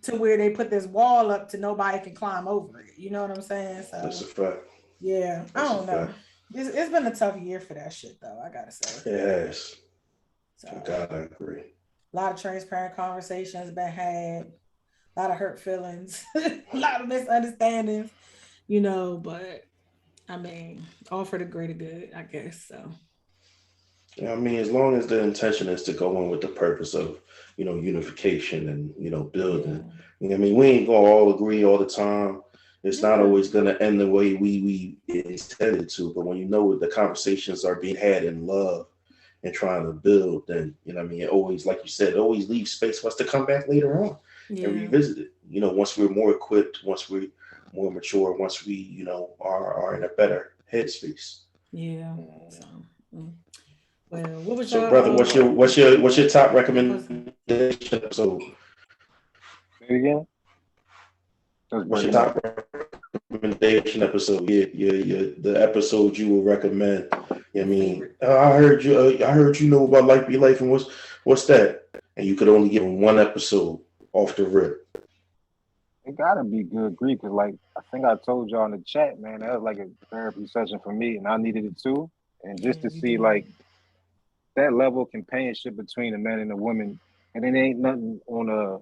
to where they put this wall up to nobody can climb over it. You know what I'm saying? That's a So fact. yeah, I That's a don't know. fact. It's been a tough year for that shit though, I gotta say. Yes. So I gotta agree. a lot of transparent conversations been had, a lot of hurt feelings, a lot of misunderstandings, but I mean, all for the greater good, I guess. So Yeah, I mean, as long as the intention is to go in with the purpose of, unification and, yeah. building. I mean, we ain't gonna all agree all the time. It's not Yeah. always gonna end the way we intended to, but when the conversations are being had in love and trying to build, then I mean, it always, like you said, it always leaves space for us to come back later on and Yeah. revisit it. Once we're more equipped, once we're more mature, once we, are in a better headspace. Yeah. So mm. Well, what was So, your brother, what's your top recommendation episode? Say it again. Just What's your breaking up. top recommendation episode? Yeah. The episode you would recommend. I mean, favorite? I heard you. I heard you know about Life Be Life, and what's that? And you could only give them one episode off the rip. It gotta be good Greek, cause like I think I told y'all in the chat, man, that was like a therapy session for me, and I needed it too. And Yeah, just to you see did. like that level of companionship between a man and a woman, and it ain't nothing on a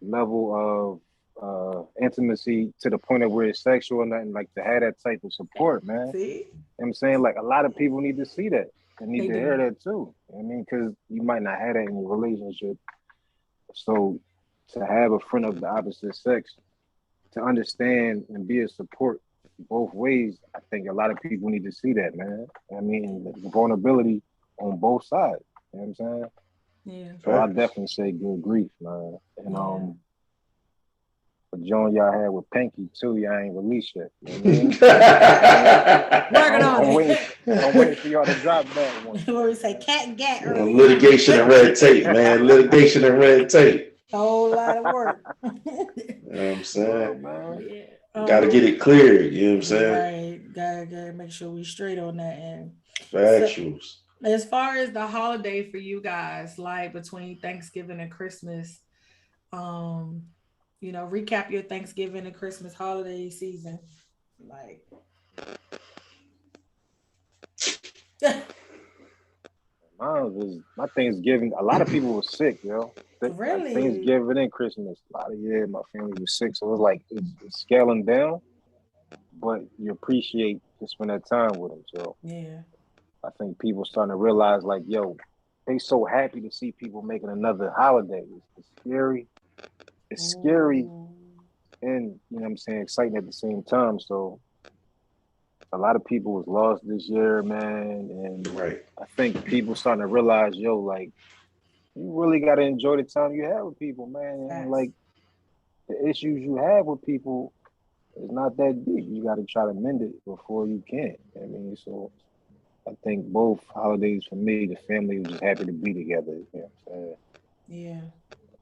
level of intimacy to the point of where it's sexual or nothing, like to have that type of support, man. You know See, what I'm saying? Like a lot of people need to see that and need they to hear do. that too. You know what I mean, because you might not have that in your relationship. So to have a friend of the opposite sex to understand and be a support both ways, I think a lot of people need to see that, man. I mean, the vulnerability on both sides. You know what I'm saying? Yeah. So I Facts. definitely say good grief, man. And Yeah. the joint y'all had with Pinky too, y'all ain't released yet. You know what I mean? Working on I'm waiting. it. I'm waiting for y'all to drop that one. Where we say cat and gat early on. Litigation and red tape, man. Litigation and red tape. A whole lot of work. You know what I'm Well, saying? man. Yeah. Got to get it cleared. You know what I'm saying? Right. Gotta make sure we straight on that end. So Factuals. as far as the holiday for you guys, like between Thanksgiving and Christmas, um, recap your Thanksgiving and Christmas holiday season. Like Mine was my Thanksgiving. A lot of people were sick, yo. Like really? Thanksgiving and Christmas. A lot of my family was sick, so it was like it's scaling down. But you appreciate to spend that time with them. So Yeah. I think people starting to realize, like, yo, they so happy to see people making another holiday. It's scary. It's scary, Ooh. and you know what I'm saying, exciting at the same time. So a lot of people was lost this year, man, and Right. I think people starting to realize, yo, like you really got to enjoy the time you have with people, man, and Facts. like the issues you have with people is not that deep. You got to try to mend it before you can. I mean, so I think both holidays for me, the family was just happy to be together. You know what I'm saying? Yeah.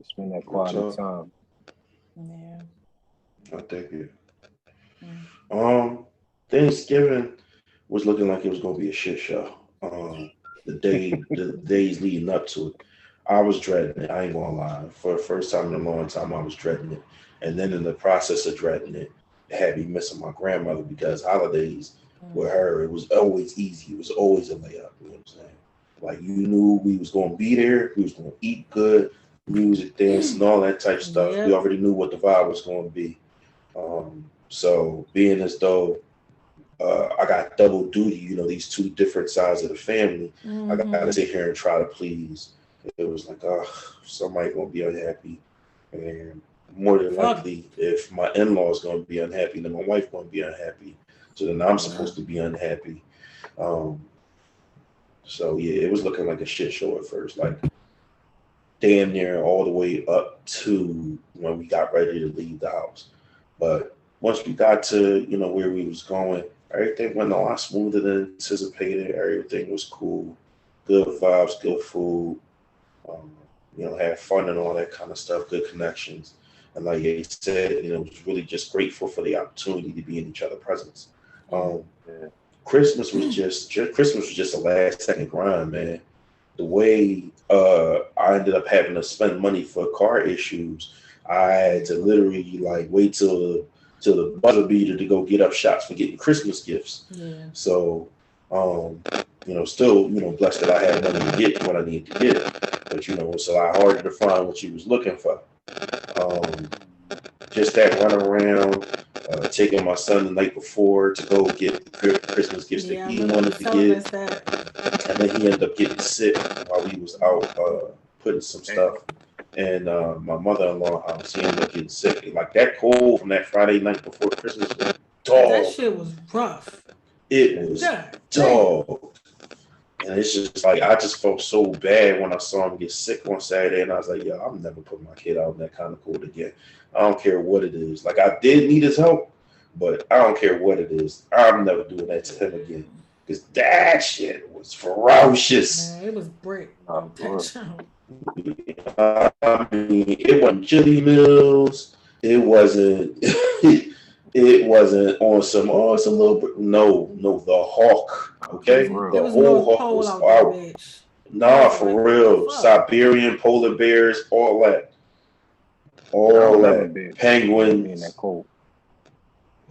Spend that Real quality talk. time. Yeah. I think it. Mm. Thanksgiving was looking like it was gonna be a shit show. the days leading up to it. I was dreading it. I ain't gonna lie. For the first time in a long time, I was dreading it. And then in the process of dreading it, it had me missing my grandmother because holidays with her, it was always easy. It was always a layup. You know what I'm saying? Like you knew we was gonna be there. We was gonna eat good, music, dancing, all that type stuff. We Yep. already knew what the vibe was gonna be. So being as though I got double duty, these two different sides of the family. I got to Mm-hmm. sit here and try to please. It was like, oh, somebody gonna be unhappy, and more than Fuck. likely, if my in-law is gonna be unhappy, then my wife gonna be unhappy. So then I'm Yeah. supposed to be unhappy. Um, so yeah, it was looking like a shit show at first, like damn near all the way up to when we got ready to leave the house. But once we got to where we was going, everything went a lot smoother than anticipated. Everything was cool, good vibes, good food. Um, had fun and all that kind of stuff, good connections. And like they said, was really just grateful for the opportunity to be in each other's presence. Yeah. Um, Yeah. Christmas was just a last second grind, man. The way I ended up having to spend money for car issues, I had to literally like wait till the buzzer beater to go get up shots for getting Christmas gifts. Yeah. So, still, blessed that I had money to get what I needed to get. But it's a lot harder to find what you was looking for. Um, just that run around, taking my son the night before to go get the Christmas gifts that Yeah. I he remember you wanted to telling get, us that. and then he ended up getting sick while he was out putting some Damn. stuff in my mother-in-law house. He ended up getting sick. And, like that cold from that Friday night before Christmas was That dog. shit was rough. It Yeah. was God damn. dog. And it's just like I just felt so bad when I saw him get sick on Saturday, and I was like, "Yo, I'm never putting my kid out in that kind of cold again. I don't care what it is. Like I did need his help, but I don't care what it is. I'm never doing that to him again because that shit was ferocious. Man, it was brick. Nah, I'll for touch on. I mean, it wasn't chili meals. It wasn't. It wasn't on some little. No, the hawk. real. Nah, Okay, for It the real. was whole North hawk Pole was out that out. bitch. I Nah, was for like, what the real. fuck? Siberian polar bears, I all don't never that. be in that Penguins, cold.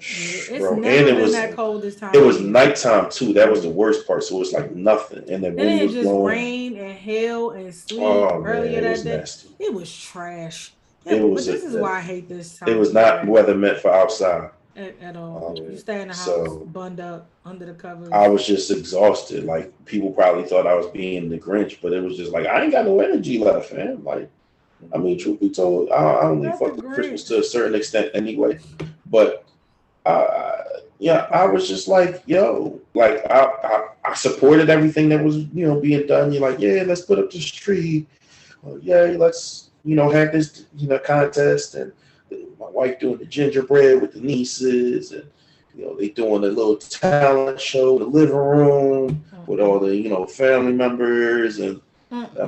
Yeah, it's bro. And never it been was that cold this time it of was year. nighttime too. That was the worst part. So it's like nothing, and the Then wind it was just blowing. rained and hail and sleet Oh man, earlier it that was day. nasty. It was trash. It But was this is a, why I hate this it time of was not year weather meant for outside. at all. Um, You Yeah. stay in the house, so bundled up under the I covers. was just exhausted. Like people probably thought I was being the Grinch, but it was just like I ain't got no energy left, man. Like I mean, Mm-hmm. truth be told, I only Not the fuck with Christmas to Grinch. a certain extent anyway. But yeah, That I part. was just like, yo, like I supported everything that was being done. You're like, yeah, let's put up this tree. Yeah, let's have this contest, and my wife doing the gingerbread with the nieces, and they doing a little talent show in the living room with all Mm-mm. the family members, and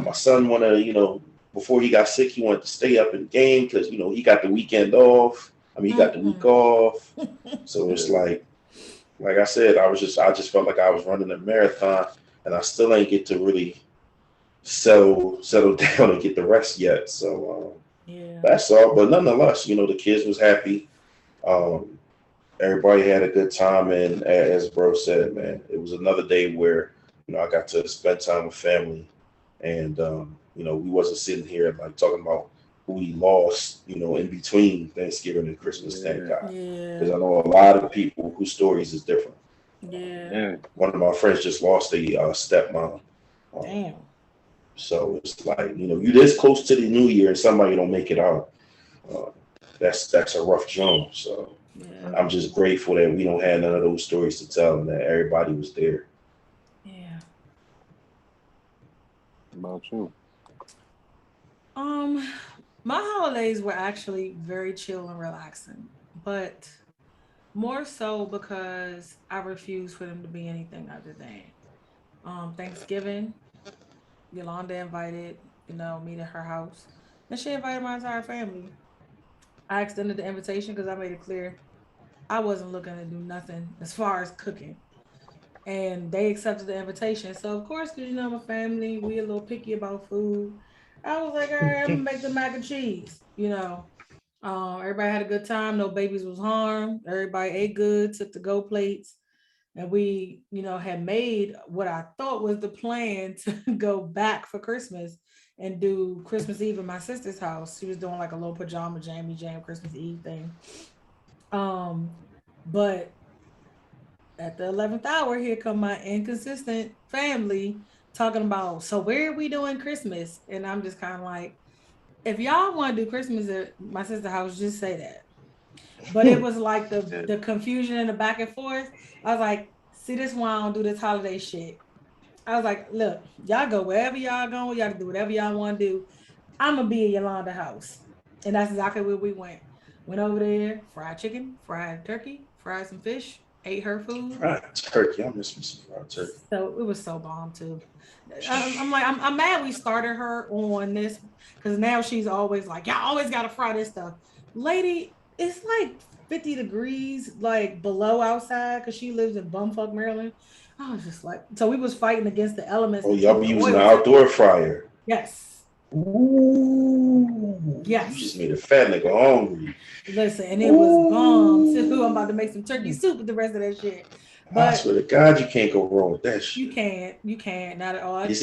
my Mm-mm. son wanna before he got sick, he wanted to stay up in the game because he got the weekend off. I mean, he got the week Mm-mm. off, so it's Yeah. like I said, I just felt like I was running a marathon, and I still ain't get to really settle down and get the rest yet. So Yeah. that's all. But nonetheless, the kids was happy. Um, everybody had a good time, and as bro said, man, it was another day where I got to spend time with family, and we wasn't sitting here like talking about who we lost, in between Thanksgiving and Christmas. Thank Yeah. God, because Yeah. I know a lot of people whose stories is different. Yeah. Yeah. One of my friends just lost a stepmom. Um, Damn. so it's like you this close to the new year and somebody don't make it out. Uh, that's a rough jump. So Yeah. I'm Mm-hmm. just grateful that we don't have none of those stories to tell and that everybody was there. Yeah. About you. Um, my holidays were actually very chill and relaxing, but more so because I refuse for them to be anything other than Thanksgiving. Yolanda invited, me to her house, and she invited my entire family. I extended the invitation because I made it clear I wasn't looking to do nothing as far as cooking. and they accepted the invitation. So of course, because you know my family, we a little picky about food. I was like, all right, I'm gonna make the mac and cheese. Everybody had a good time. No babies was harmed. Everybody ate good, took the go plates, and we, had made what I thought was the plan to go back for Christmas and do Christmas Eve at my sister's house. She was doing like a little pajama jammy jam Christmas Eve thing. Um, but at the 11th hour, here come my inconsistent family talking about, so where are we doing Christmas? And I'm just kind of like, if y'all want to do Christmas at my sister's house, just say that. But it was like the confusion and the back and forth. I was like, see, this why I don't do this holiday shit. I was like, look, y'all go wherever y'all going, y'all can do whatever y'all want to do. I'm gonna be at Yolanda house. And that's exactly where we went. Went over there, fried chicken, fried turkey, fried some fish, ate her food. Fried turkey. I miss me some fried turkey. So it was so bomb too. I'm mad we started her on this because now she's always like, y'all always gotta fry this stuff. Lady, it's like 50 degrees like below outside because she lives in bumfuck Maryland. I was just like, so we was fighting against the elements. Oh, y'all be using the outdoor fryer. Yes. Ooh. Yes. You just made a fat nigga hungry. Listen, and it was bomb too. I'm about to make some turkey soup with the rest of that shit. But I swear to God, you can't go wrong with that shit. You can't, not at all. You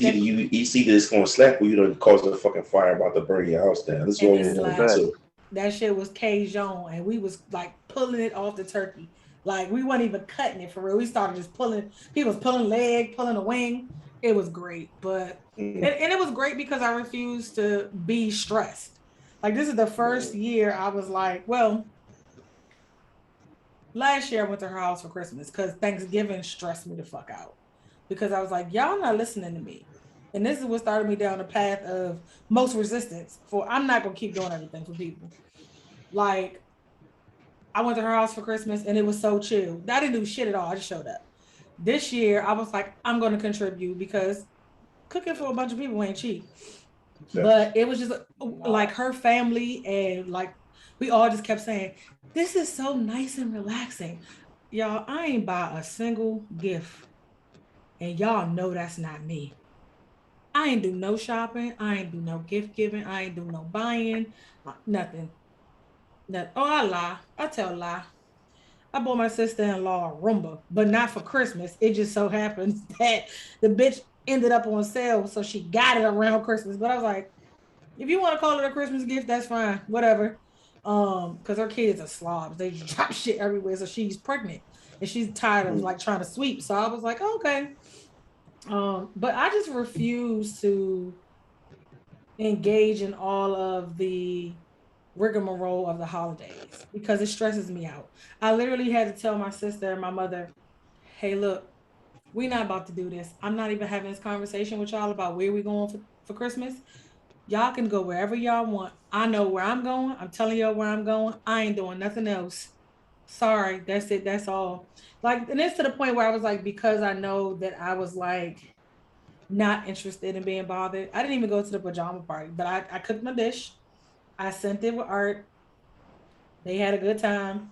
see this gonna slap or you don't cause a fucking fire about to burn your house down. This is what we're doing too. That shit was Cajun, and we was like pulling it off the turkey. Like we weren't even cutting it for real. We started just pulling. He was pulling leg, pulling a wing. It was great, but and it was great because I refused to be stressed. Like this is the first year I was like, well, last year I went to her house for Christmas because Thanksgiving stressed me the fuck out because I was like, y'all not listening to me. And this is what started me down the path of most resistance for I'm not gonna keep doing everything for people. Like I went to her house for Christmas and it was so chill. I didn't do shit at all. I just showed up. This year I was like, I'm gonna contribute because cooking for a bunch of people ain't cheap. Yeah. But it was just like her family and like we all just kept saying, this is so nice and relaxing. Y'all, I ain't buy a single gift. And y'all know that's not me. I ain't do no shopping. I ain't do no gift giving. I ain't do no buying. Nothing. I lie. I tell a lie. I bought my sister-in-law a Roomba, but not for Christmas. It just so happens that the bitch ended up on sale, so she got it around Christmas. But I was like, if you want to call it a Christmas gift, that's fine. Whatever. Because her kids are slobs. They just drop shit everywhere. So she's pregnant and she's tired of like trying to sweep. So I was like, okay. But I just refuse to engage in all of the rigmarole of the holidays because it stresses me out. I literally had to tell my sister and my mother, hey, look, we're not about to do this. I'm not even having this conversation with y'all about where we're going for Christmas. Y'all can go wherever y'all want. I know where I'm going. I'm telling y'all where I'm going. I ain't doing nothing else. Sorry, that's it. That's all. Like, and it's to the point where I was like, because I know that I was like not interested in being bothered. I didn't even go to the pajama party, but I cooked my dish. I sent it with Art. They had a good time.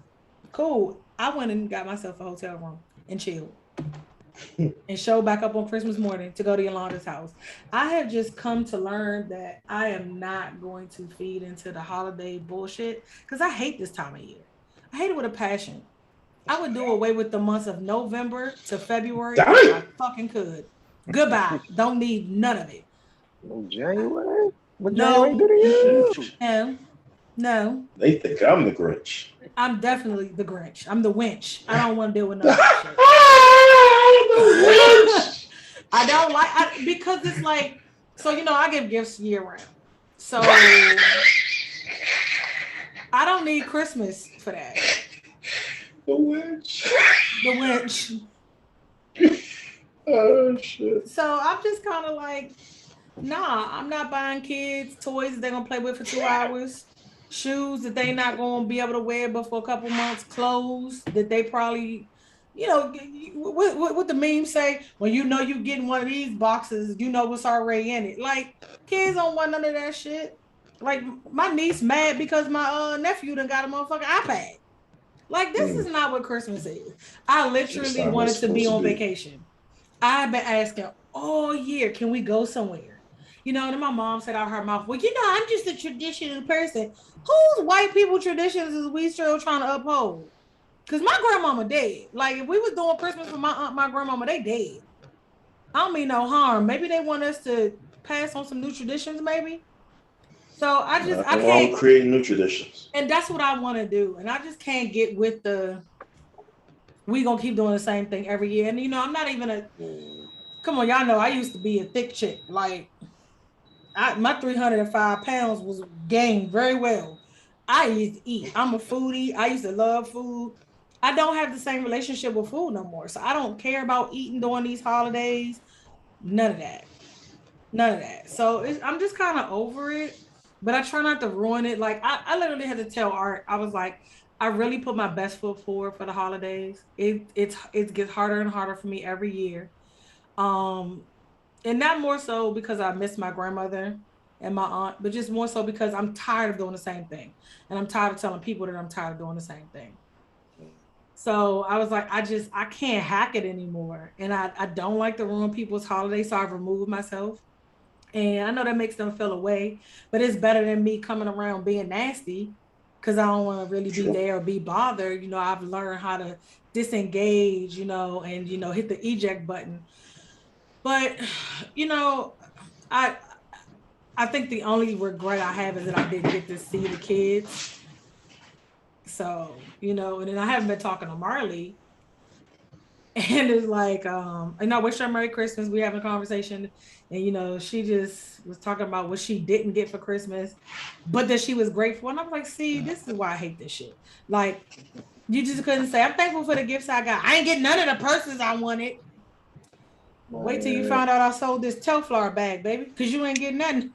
Cool. I went and got myself a hotel room and chilled. And showed back up on Christmas morning to go to Yolanda's house. I have just come to learn that I am not going to feed into the holiday bullshit because I hate this time of year. I hate it with a passion. I would do away with the months of November to February if I fucking could. Goodbye. Don't need none of it. No January? What January do to you? No. They think I'm the Grinch. I'm definitely the Grinch. I'm the winch. I don't want to deal with none of shit. I don't like because it's like, so I give gifts year round. So I don't need Christmas for that. The winch. The winch. Oh shit. So I'm just kind of like, nah, I'm not buying kids toys that they're gonna play with for 2 hours, shoes that they not gonna be able to wear but for a couple months, clothes that they probably, what the meme say, when you're getting one of these boxes, what's already in it. Like, kids don't want none of that shit. Like, my niece mad because my nephew done got a motherfucking iPad. Like, this is not what Christmas is. I It's literally not what wanted it's to be supposed to on be. vacation. I've been asking all year, can we go somewhere? You know, and then my mom said out her mouth, well, you know, I'm just a traditional person. Whose white people traditions is we still trying to uphold? Because my grandmama dead. Like, if we was doing Christmas for my aunt, my grandmama, they dead. I don't mean no harm. Maybe they want us to pass on some new traditions, maybe. So I Nothing wrong with can't, creating new traditions. and that's what I want to do. And I just can't get with we gonna keep doing the same thing every year. And you know, I'm not even come on, y'all know I used to be a thick chick. Like, my 305 pounds was gained very well. I used to eat. I'm a foodie. I used to love food. I don't have the same relationship with food no more. So I don't care about eating during these holidays. None of that. None of that. So I'm just kind of over it, but I try not to ruin it. Like, I literally had to tell Art, I was like, I really put my best foot forward for the holidays. It gets harder and harder for me every year. Um, and not more so because I miss my grandmother and my aunt, but just more so because I'm tired of doing the same thing, and I'm tired of telling people that I'm tired of doing the same thing. So I was like, I can't hack it anymore, and I don't like to ruin people's holidays, so I've removed myself. And I know that makes them feel away, but it's better than me coming around being nasty because I don't want to really be True. there or be bothered. You know, I've learned how to disengage, you know, and, you know, hit the eject button. But, you know, I I think the only regret I have is that I didn't get to see the kids. So, you know, and then I haven't been talking to Marley. And it's like, and I wish her Merry Christmas. We having a conversation, and you know, she just was talking about what she didn't get for Christmas, but that she was grateful. And I was like, see, this is why I hate this shit. Like, you just couldn't say, I'm thankful for the gifts I got. I ain't getting none of the purses I wanted. Wait till you Man, find out I sold this Telflar bag, baby, because you ain't getting nothing.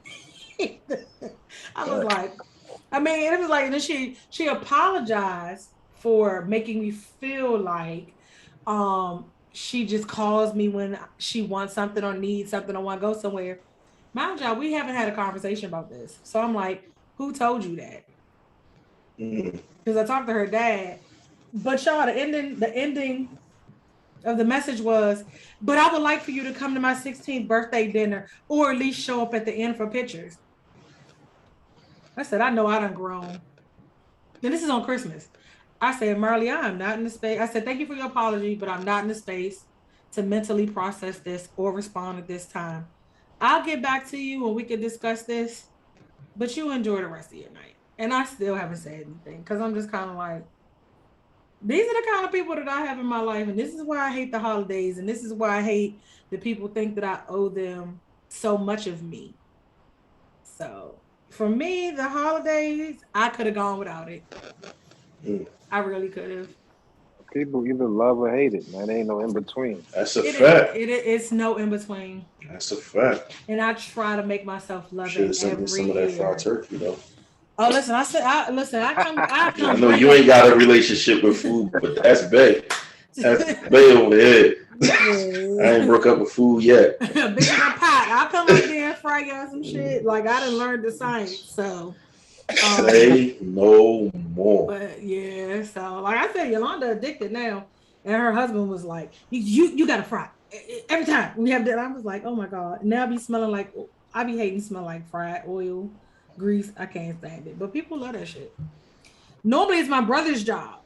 I was like, I mean, it was like, then she apologized for making me feel like she just calls me when she wants something or needs something or want to go somewhere. Mind y'all, we haven't had a conversation about this. So I'm like, who told you that? Mm. Because I talked to her dad. But y'all, the ending of the message was, but I would like for you to come to my 16th birthday dinner or at least show up at the end for pictures. I said, I know I done grown. And this is on Christmas. I said, Marley, I am not in the space. I said, thank you for your apology, but I'm not in the space to mentally process this or respond at this time. I'll get back to you and we can discuss this, but you enjoy the rest of your night. And I still haven't said anything because I'm just kind of like, these are the kind of people that I have in my life. And this is why I hate the holidays. And this is why I hate that people think that I owe them so much of me. So for me, the holidays, I could have gone without it. Mm. I really could have. people either love or hate it, man. There ain't no in between. That's a It, fact. it it's no in between, That's a fact. and I try to make myself love Should it have sent me every some of that fried year. turkey though. Oh, listen, I said, I Yeah, I come know bring you it. ain't got a relationship with food, but that's Bay. That's Bay over here. I ain't broke up with food yet. Bitch in a pot. I'll come up there and fry y'all some shit. Like, I didn't learn the science, so um, Say no more. but yeah, so like I said, Yolanda addicted now, and her husband was like, "You gotta fry every time we have that." I was like, "Oh my god!" Now I be smelling like I be hating smell like fried oil, grease. I can't stand it, but people love that shit. Normally, it's my brother's job,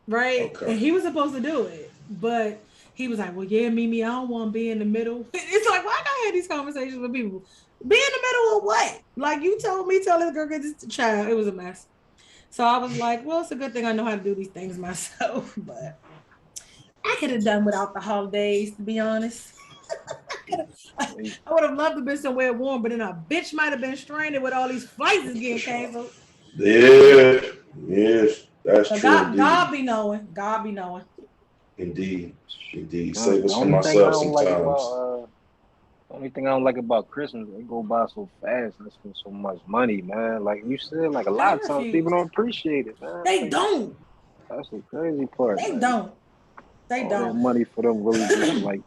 right? Okay. And he was supposed to do it, but he was like, "Well, yeah, Mimi, I don't want to be in the middle." It's like, why I have these conversations with people? Be in the middle of what? Like, you told me, tell this girl get this child. It was a mess. So I was like, well, it's a good thing I know how to do these things myself, but I could have done without the holidays, to be honest. I would have loved to be somewhere warm, but then a bitch might have been stranded with all these flights For getting sure. canceled. Yeah. Yes. That's So true God indeed. be knowing. God be knowing. Indeed. Indeed. The Save us from only thing I ourselves don't like sometimes. about the only thing I don't like about Christmas, it go by so fast and I spend so much money, man. Like you said, like a I lot of times people refuse. don't appreciate it, man. They Like don't. that's the crazy part. They Like don't. They all that don't. money for them really just to like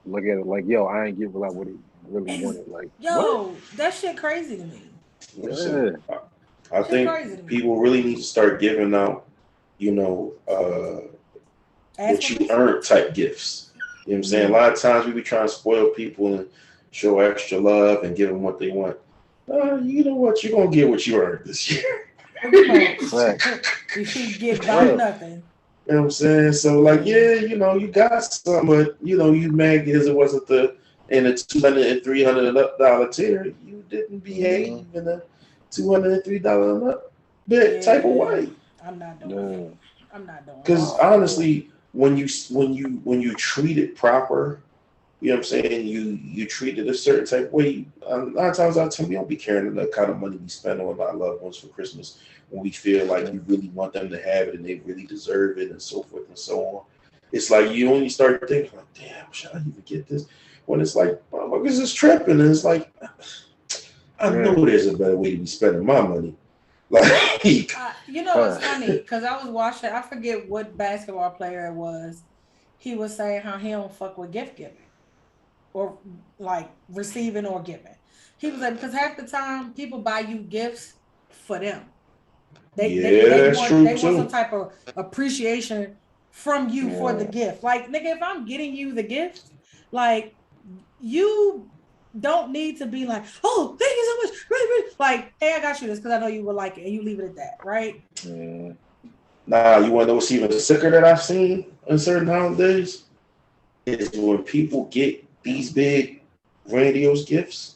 look at it like, yo, I ain't get what I would really wanted. Like what? Yo, that shit crazy to me. Listen, Yeah. I Shit think crazy to me. people really need to start giving out. you know, Ask what for you mercy. earn type gifts. You know what I'm saying? A lot of times we be trying to spoil people and show extra love and give them what they want. You know what? You're gonna get what you earned this year. Pretty much. Right. You get about Right. nothing. You know what I'm saying? So like, Yeah. yeah, you got something, but you mad because it wasn't the in the $200 and $300 tier. You didn't Mm-hmm. behave in a $203 bit type of Yeah. way. I'm not doing Yeah. it. I'm not doing it. Because Oh, honestly, when you treat it proper, you know what I'm saying, you treat it a certain type of way. A lot of times out of time, we don't be caring the kind of money we spend on our loved ones for Christmas when we feel like yeah. we really want them to have it and they really deserve it and so forth and so on. It's like you only start thinking like, damn, should I even get this? When it's like, motherfuckers is tripping, and it's like, I Yeah. know there's a better way to be spending my money. Like, You know what's Huh. funny? Because I was watching, I forget what basketball player it was. He was saying how he don't fuck with gift giving or like receiving or giving. He was like, because half the time people buy you gifts for them. They they yeah, they that's want true they want some too. type of appreciation from you for the Yeah. gift. Like nigga, if I'm getting you the gift, like you don't need to be like, oh, thank you so much. Like, hey, I got you this because I know you would like it, and you leave it at that, right? Yeah. Nah, you want to know what's even sicker that I've seen in certain holidays? Is when people get these big, grandiose gifts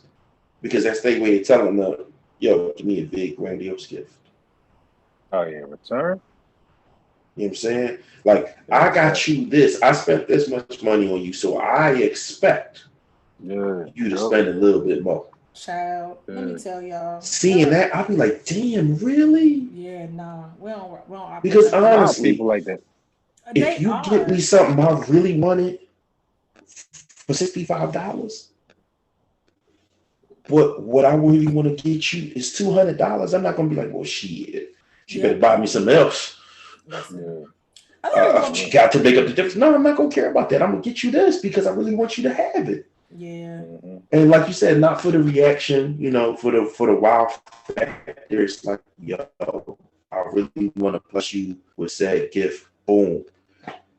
because that's their way of telling them, yo, give me a big, grandiose gift. Oh yeah. Return. You know what I'm saying? Like, I That's that. got you this. I spent this much money on you, so I expect Yeah. you to Yep. spend a little bit more. Child, let me Yeah. tell y'all, Seeing that, I'll be like, damn, really? yeah, nah, we don't operate Because like A that. lot of people honestly, like that. if They you get me are, something I really wanted for $65, but what I really want to get you is $200. I'm not gonna be like, well, shit, she better yep, buy me something else. listen. Yeah. I literally bought She me, got to make up the difference. No, I'm not gonna care about that. I'm gonna get you this because I really want you to have it. yeah, Mm-hmm. And like you said, not for the reaction, for the wow factor. It's like, yo, I really want to bless you with said gift. Boom.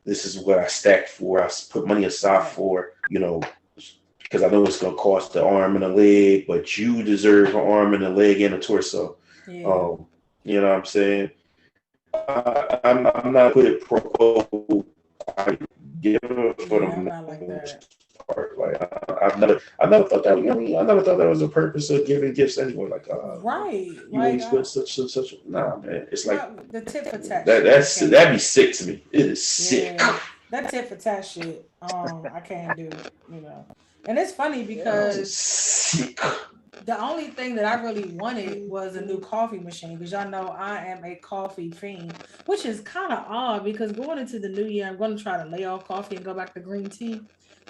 This is what I stacked for. I put money aside right, for, because I know it's gonna cost the arm and a leg, but you deserve an arm and a leg and a torso. yeah, Um, you know what I'm saying? I'm not good at pro giver for yeah. I'm the not like that. most part. Like I never thought that. I never thought that was the purpose of giving gifts anyway. Like, Right, you want like to spend such and such. Nah, man. It's like not the tit for tat that. shit. I can't That'd be do. sick to me. It is sick. Yeah, that tit for tat shit. I can't do. And it's funny Yeah. It's because sick. the only thing that I really wanted was a new coffee machine because y'all know I am a coffee fiend, which is kind of odd because going into the new year, I'm going to try to lay off coffee and go back to green tea.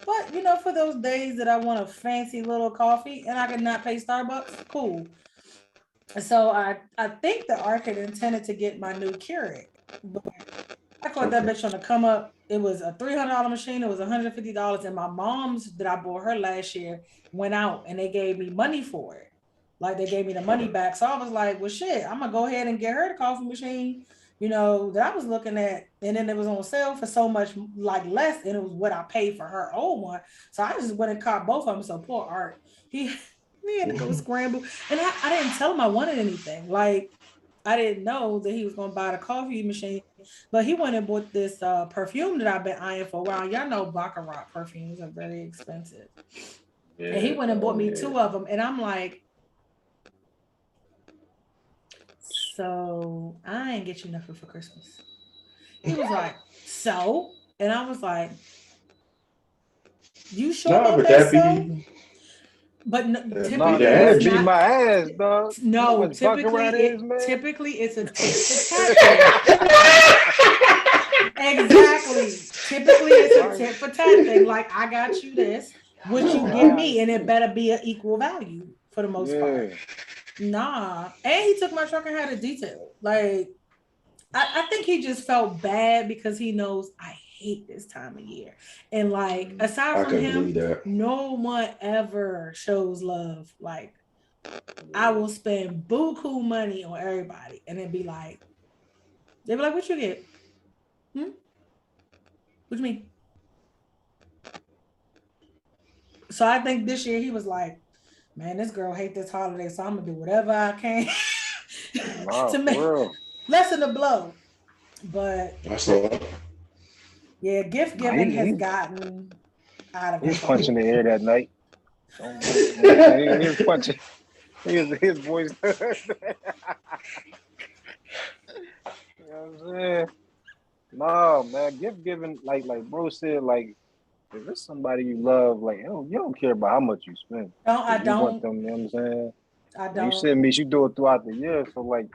But for those days that I want a fancy little coffee and I can not pay Starbucks, cool. So I think the arc had intended to get my new Keurig, but I caught that Okay. bitch on the come up. It was a $300 machine. It was $150, and my mom's that I bought her last year went out, and they gave me money for it. Like they gave me the money Okay. back. So I was like, well, shit, I'm gonna go ahead and get her the coffee machine. That I was looking at, and then it was on sale for so much like less, and it was what I paid for her old one. So I just went and caught both of them. So poor Art, he he had to go scramble, and I didn't tell him I wanted anything. Like I didn't know that he was gonna buy the coffee machine, but he went and bought this perfume that I've been eyeing for a while. Y'all know Baccarat perfumes are very expensive, and he Yeah. went and bought Oh me yeah. two of them, and I'm like, so I ain't get you nothing for Christmas. He was like, so, and I was like, you sure No, about but that? that So, be but be Nah, the typically it's that beat energy. not. my ass, dog. You know No, what baccarat is, man? typically it's a tit for tat thing. Exactly. Typically, it's a Right. tit for tat thing. Like, I got you this. What you give Right. me, and it better be an equal value for the most part. Yeah. Nah. And he took my truck and had it detailed. Like, I think he just felt bad because he knows I hate this time of year. And like, aside I from can him, believe that. no one ever shows love. Like, I will spend buku money on everybody and then be like, They be like, "What you get? What you mean?" So I think this year he was like, "Man, this girl hate this holiday, so I'm gonna do whatever I can Nah, to make for real. lessen the blow." But That's all. yeah, gift Nah, giving has gotten out of he was punching control. the air that night. You know what I'm saying? He was punching. His voice. You know what I'm saying? No, man, gift giving, like bro said, like if it's somebody you love, like you don't care about how much you spend. No, I If you want don't. them, you know what I'm saying? I And you don't. said me, you do it throughout the year. So like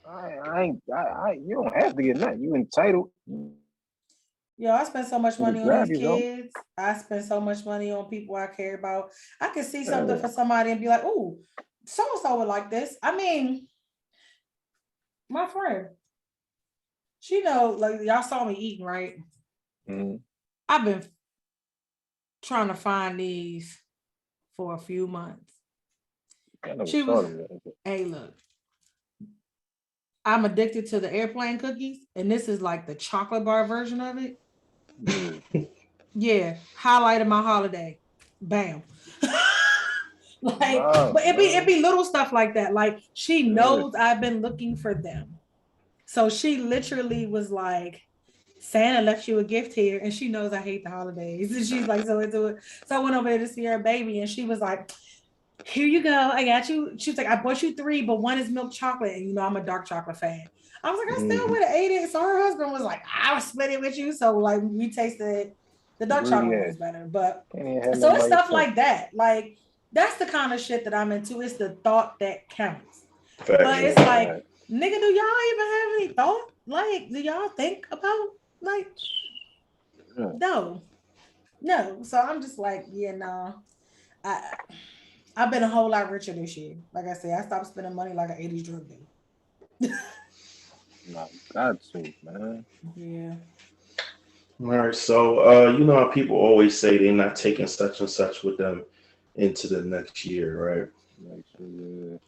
you don't have to get nothing. You entitled. Yo, I spend so much You money can on these grab your own. kids. I spend so much money on people I care about. I can see something Yeah. for somebody and be like, "Ooh, so and so would like this." I mean, my friend, she know, like y'all saw me eating, right? Mm-hmm. I've been trying to find these for a few months. I never She was, saw them. hey, look, I'm addicted to the airplane cookies, and this is like the chocolate bar version of it. Yeah, highlight of my holiday. Bam. Like, Nah, but it man. be little stuff like that. Like she Yeah. knows I've been looking for them. So she literally was like, Santa left you a gift here, and she knows I hate the holidays. And she's like so into it. So I went over there to see her baby, and she was like, "Here you go. I got you." She was like, "I bought you 3, but one is milk chocolate." And you know, I'm a dark chocolate fan. I was like, I still Mhm. would have ate it. So her husband was like, I was split it with you. So like we tasted the dark Greedy chocolate ass. was better. But Can't even have so nothing it's by stuff yourself. like that. Like that's the kind of shit that I'm into. It's the thought that counts. But Factual. it's like, Right. nigga, do y'all even have any thought? Like, do y'all think about like Yeah. no, no. So I'm just like, yeah, no. I I've been a whole lot richer this year. Like I said, I stopped spending money like an 80s drug dealer. Nah, got to, man. Yeah. All right. So, you know how people always say they're not taking such and such with them into the next year, right? Like, shit,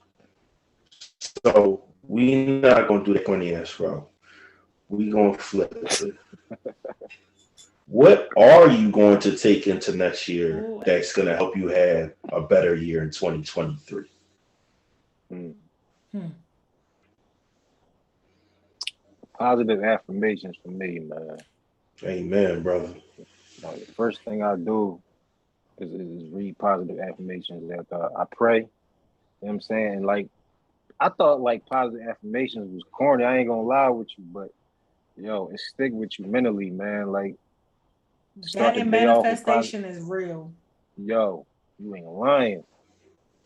So, we not gonna do that corny ass route. We gonna flip it. What are you going to take into next year Ooh. that's gonna help you have a better year in 2023? mm. Hmm. Positive affirmations for me, man. Amen, brother. Like, the first thing I do is read positive affirmations after I pray. You know what I'm saying? Like, I thought like positive affirmations was corny. I ain't gonna lie with you, but yo, it stick with you mentally, man. Like, start That the in day off with positive. manifestation is real. Yo, you ain't lying.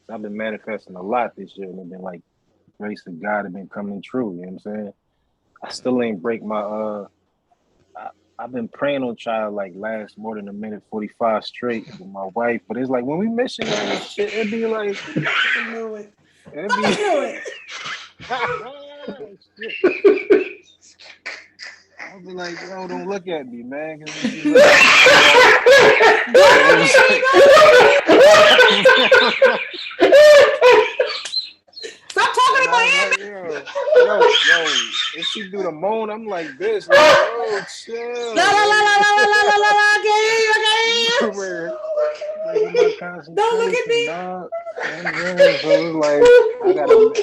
I've been manifesting a lot this year, and it's been like grace of God have been coming true. You know what I'm saying? I still ain't break my I, I've been praying on child like last more than a minute 45 straight with my wife, but it's like when we miss each other and shit, it'd be like I knew it. it'd be I knew it. shit. I'll be like, yo, don't look at me, man. Cause it'd be like, Don't look at me, stop talking and in I my was ear. like, yo, if she do the moan, I'm like this, like, yo, La la la la chill. la la la la la. I can't hear you. I can't hear Where breaking my you. Don't look at concentration, me. dog. You know what I'm saying? So it's like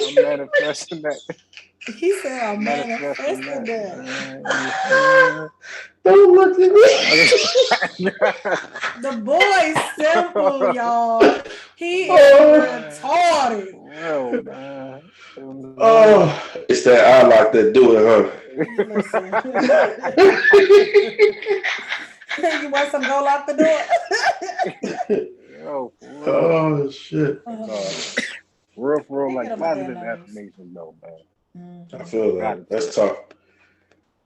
I'm manifesting that. He said, I'm Manifesting manifesting that, that. man. Don't look at me. The boy is simple, y'all. He is Oh, retarded. Well, man. oh, it's that I like to do it, huh? You listen. You want some go lock the door? Yo, for real. Oh shit! No, for real, They get like on my damn positive nerves. affirmations, though, man. I Mhm. feel Got that. it That's too. tough.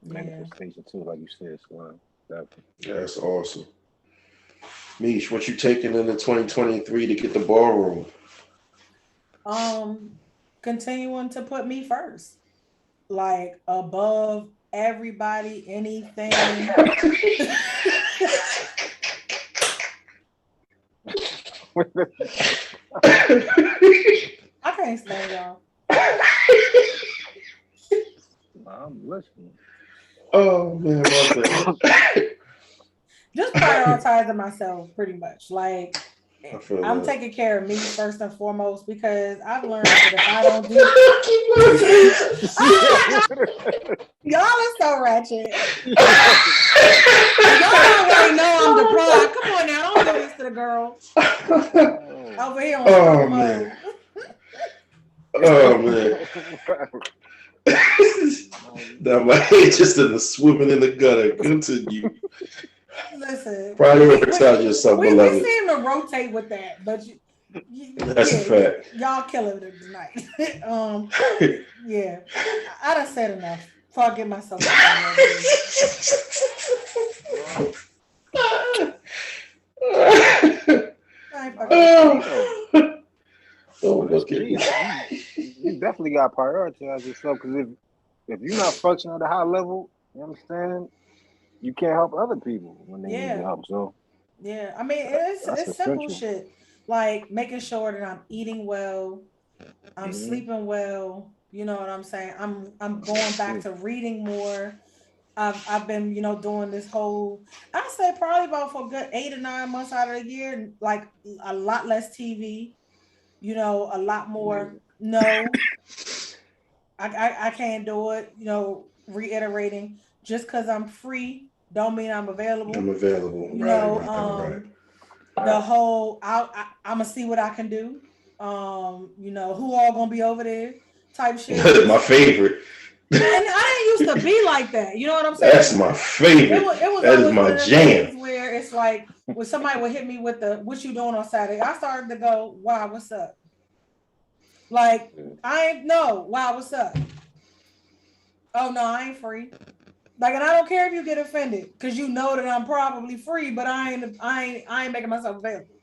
Yeah. Manifestation too, like you said, Swan. Definitely. Yeah, that's awesome. Mish, what you taking into 2023 to get the ball rolling? Um, Continuing to put me first, like above everybody, anything. I can't stand y'all. I'm listening. Oh man, my bad. Just prioritizing myself pretty much. Like I feel I'm that. taking care of me first and foremost because I've learned that if I don't do y'all are so ratchet. Y'all already know I'm deprived. Come on now, don't do this to the girl over here on struggle Oh man. mode. Oh man. Now my head just in the swimming in the gutter. Continue. Listen, Prioritize yourself, we beloved. seem to rotate with that, but That's a yeah, fact. y'all killing it tonight. Yeah, I done said enough. Before I get myself up out of here. I ain't fucking with you. Oh, But it's look at key. You definitely got to prioritize yourself because if you're not functioning at a high level, you understand, you can't help other people when they need your Yeah, help. So yeah. I mean, that's it's simple essential. shit like making sure that I'm eating well, I'm Mm-hmm. sleeping well. You know what I'm saying? I'm going That's back key. to reading more. I've been doing this whole I'd say probably about for a good 8 or 9 months out of the year, like a lot less TV. A lot more. No, I can't do it. Reiterating, just because I'm free don't mean I'm I'm available. available. You Right, know, right, the whole I'm gonna see what I can do. Who all gonna be over there type shit. right. My favorite. And I didn't used to be like that. You know what I'm That's saying? my It favorite. was it was That is always one my of them jam. things where it's like when somebody would hit me with the what you doing on Saturday, I started to go, wow, what's up? Like I ain't no, wow, what's up? Oh no, I ain't free. Like, and I don't care if you get offended because you know that I'm probably free, but I ain't making myself available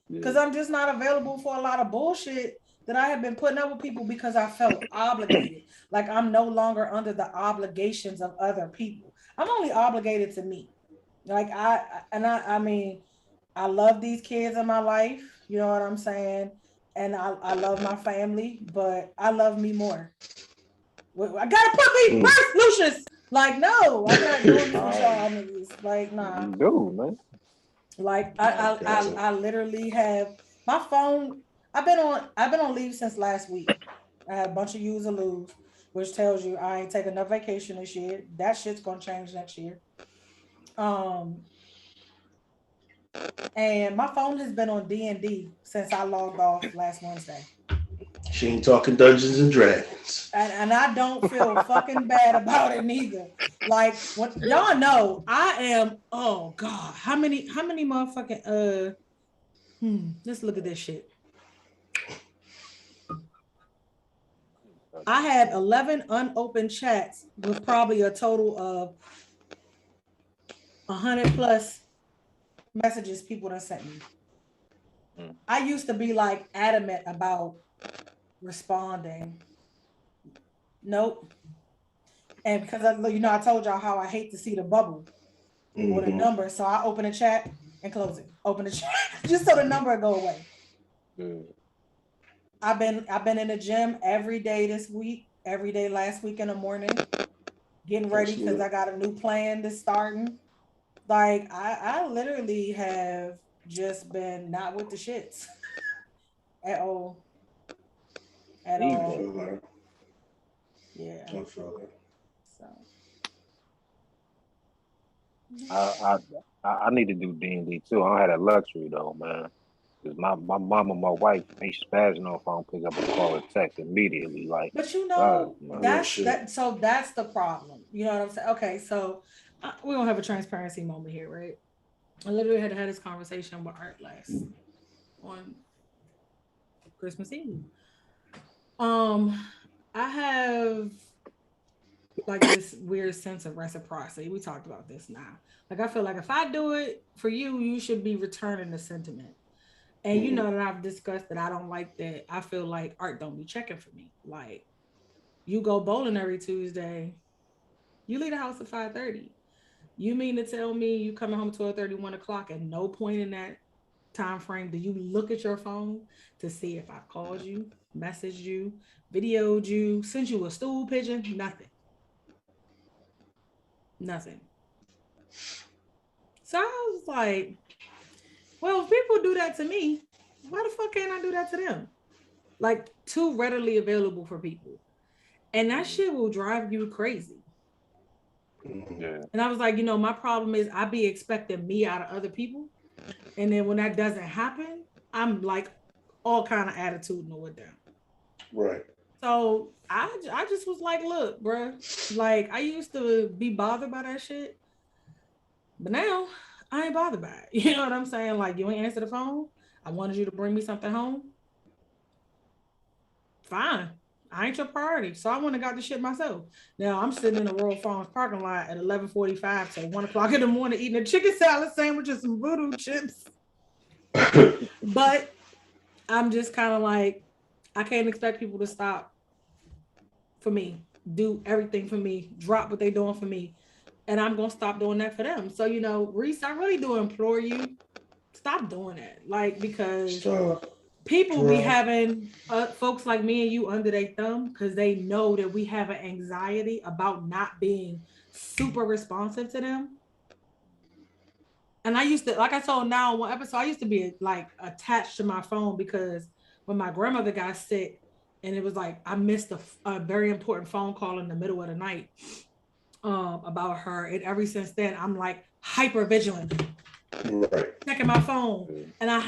because I'm just not available for a lot of bullshit that I have been putting up with people because I felt obligated. Like I'm no longer under the obligations of other people. I'm only obligated to me. Like I mean, I love these kids in my life. You know what I'm saying? And I love my family, but I love me more. I gotta put me Mm. first, Lucius. Like, no, I'm not doing this with y'all niggas. Like, nah. Dude, man. Like, I I literally have my phone. I've been on leave since last week. I had a bunch of use or lose, which tells you I ain't taking enough vacation this year. That shit's gonna change next year. Um, and my phone has been on D&D since I logged off last Wednesday. She ain't talking Dungeons and Dragons. And I don't feel fucking bad about it neither. Like what y'all know, I am. Oh God, how many motherfucking let's look at this shit. I had 11 unopened chats with probably a total of 100 plus messages people done sent me. I used to be like adamant about responding. Nope. And because I told y'all how I hate to see the bubble or the Mm-hmm. number, so I open a chat and close it. Open the chat just so the number go away. I've been in the gym every day this week, every day last week in the morning, getting ready because I got a new plan that's starting. Like I literally have just been not with the shits at all. At I all. feel that. Yeah. I feel that. So I I need to do D&D too. I don't have that luxury though, man. Cause my mom and my wife, they spazzing off. I don't pick up a call or text immediately. Like, but man. Real that's shit. that so that's the problem. You know what I'm saying? Okay, so we're gonna have a transparency moment here, right? I literally had this conversation with Art last on Christmas Eve. Um, I have like this weird sense of reciprocity. We talked about this now. Like I feel like if I do it for you, you should be returning the sentiment. And you Mm-hmm. know that I've discussed that I don't like that. I feel like Art don't be checking for me. Like you go bowling every Tuesday, you leave the house at 5:30. You mean to tell me you coming home 12:30, 1 o'clock, at no point in that time frame do you look at your phone to see if I called you, messaged you, videoed you, sent you a stool pigeon? Nothing. Nothing. So I was like, well, if people do that to me, why the fuck can't I do that to them? Like, too readily available for people. And that shit will drive you crazy. Yeah. And I was like, my problem is I be expecting me out of other people. And then when that doesn't happen, I'm like all kind of attitudinal with them. Right. So I just was like, look, bruh, like I used to be bothered by that shit, but now I ain't bothered by it. You know what I'm saying? Like, you ain't answer the phone. I wanted you to bring me something home. Fine. I ain't your priority. So I went and got the shit myself. Now I'm sitting in the Royal Farms parking lot at 11:45 till 1 o'clock in the morning eating a chicken salad sandwich and some voodoo chips. But I'm just kind of like, I can't expect people to stop for me, do everything for me, drop what they're doing for me. And I'm going to stop doing that for them. So, Reese, I really do implore you, stop doing that. Like, because Stop. people be having folks like me and you under their thumb because they know that we have an anxiety about not being super responsive to them. And I used to, like I told now in one episode, I used to be like attached to my phone because when my grandmother got sick and it was like I missed a very important phone call in the middle of the night about her. And ever since then, I'm like hyper vigilant, Right. checking my phone. And I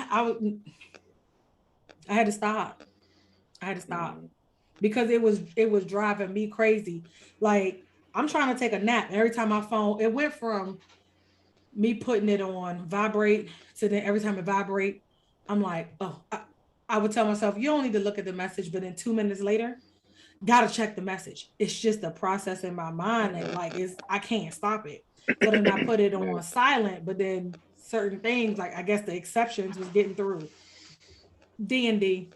had to stop. I had to stop because it was driving me crazy. Like, I'm trying to take a nap. Every time my phone, it went from me putting it on vibrate to then every time it vibrate, I'm like, oh, I would tell myself, you don't need to look at the message, but then 2 minutes later, gotta check the message. It's just a process in my mind that like I can't stop it. So then I put it on silent, but then certain things, like I guess the exceptions was getting through. D&D.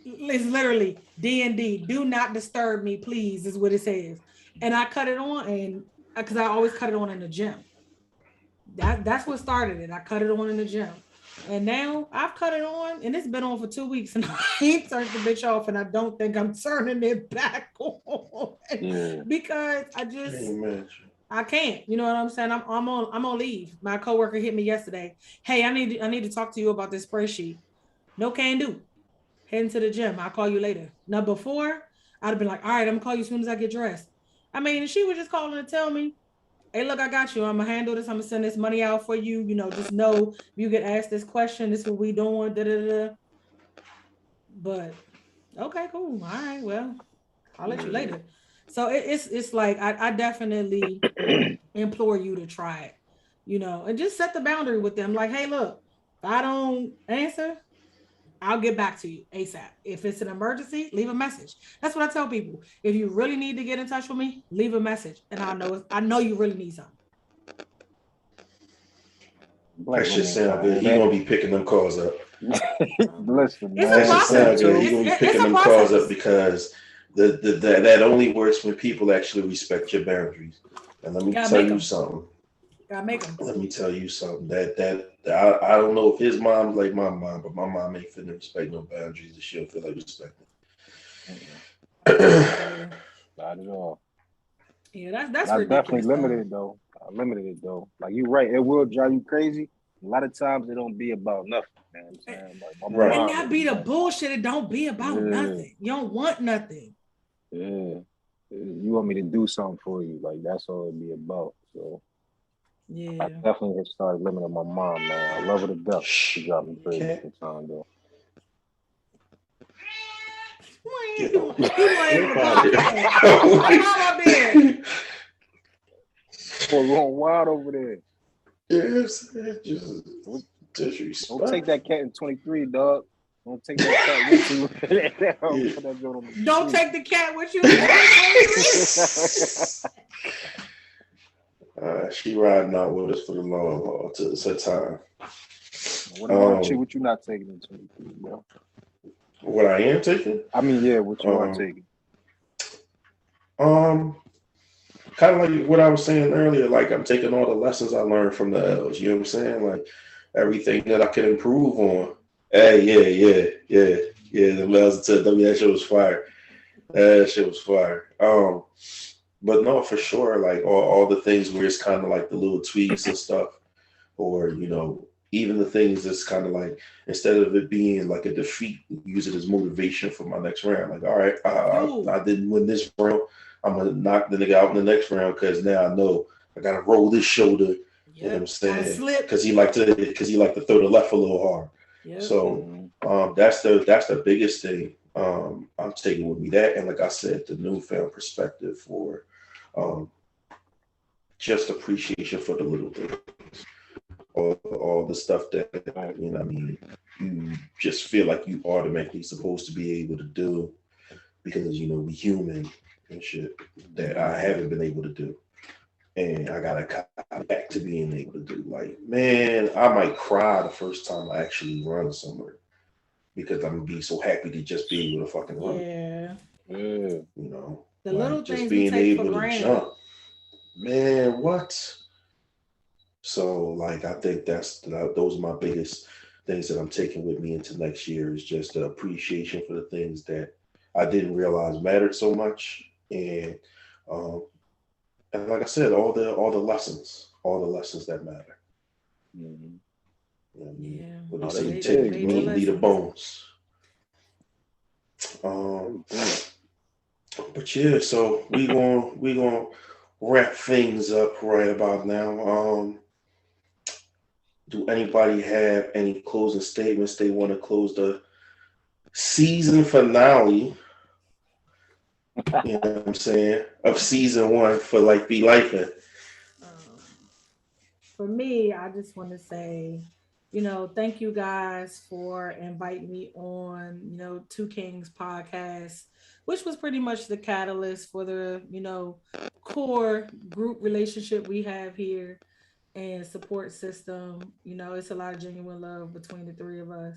It's literally D&D. Do not disturb me, please, is what it says. And I cut it on, and because I always cut it on in the gym. That's what started it. I cut it on in the gym. And now I've cut it on, and it's been on for 2 weeks, and I ain't turned the bitch off, and I don't think I'm turning it back on because I can't. You know what I'm saying? I'm on leave. My coworker hit me yesterday. Hey, I need to talk to you about this spreadsheet. No can do. Heading to the gym. I'll call you later. Now before, I'd have been like, all right, I'm gonna call you as soon as I get dressed. I mean, she was just calling to tell me, hey, look, I got you. I'm gonna handle this. I'm gonna send this money out for you. Just know if you get asked this question, this is what we doing. But okay, cool. All right, well, I'll let you later. So it's like I definitely implore you to try it, and just set the boundary with them. Like, hey, look, if I don't answer, I'll get back to you ASAP. If it's an emergency, leave a message. That's what I tell people. If you really need to get in touch with me, leave a message, and I know you really need something. That shit sound good. He gonna be picking them calls up. Listen, it's man. A process. He gonna be picking them calls up because that only works when people actually respect your boundaries. And let me tell you something. Gotta make them. Let me tell you something. That I don't know if his mom's like my mom, but my mom ain't finna respect no boundaries that she'll feel like respecting. Not at all. Yeah, that's definitely limited though. I limited it though. Like, you're right, it will drive you crazy. A lot of times it don't be about nothing. Man, I'm saying, like, my mom, and that be the bullshit. It don't be about nothing. You don't want nothing. Yeah, you want me to do something for you. Like, that's all it be about. So yeah, I definitely have started limiting my mom, man. I love her to death. She got me crazy sometimes though. We're going wild over there. Yes, just disrespect. Don't take that cat in 23, dog. Don't take that cat with you. Don't take the cat with you. She riding out with us for the long haul. It's her time. What about you? What you not taking in 23, bro? What I am taking? I mean, yeah, what you are taking. Kind of like what I was saying earlier, like I'm taking all the lessons I learned from the L's. You know what I'm saying? Like everything that I can improve on. Hey, yeah. The L's to that shit was fire. That shit was fire. But no, for sure, like all the things where it's kind of like the little tweaks and stuff, or even the things that's kind of like instead of it being like a defeat, use it as motivation for my next round. Like, all right, Yo, I didn't win this round. I'm gonna knock the nigga out in the next round because now I know I gotta roll this shoulder. You know what I'm yep, gotta saying? slip. Because he like to throw the left a little hard. Yep. So that's the biggest thing I'm taking with me. That and like I said, the newfound perspective for um, just appreciation for the little things, all the stuff that I mean, you just feel like you automatically supposed to be able to do because we human and shit that I haven't been able to do, and I gotta come back to being able to do. Like, man, I might cry the first time I actually run somewhere because I'm gonna be so happy to just be able to fucking run. Yeah. Yeah. The Like little just things we being take for able to granted. jump. Man, what? So, like, I think those are my biggest things that I'm taking with me into next year is just the appreciation for the things that I didn't realize mattered so much, um, and like I said, all the lessons that matter. Mm-hmm. Yeah. What they Oh, say, that's you Made, take big, you made the bro. lead the lessons. bones. Um, That's but yeah, so we gonna wrap things up right about now. Do anybody have any closing statements they want to close the season finale? You know what I'm saying of season one for like Be Life in. Um, for me, I just want to say, thank you guys for inviting me on, Two Kings podcast, which was pretty much the catalyst for the, core group relationship we have here and support system. It's a lot of genuine love between the three of us.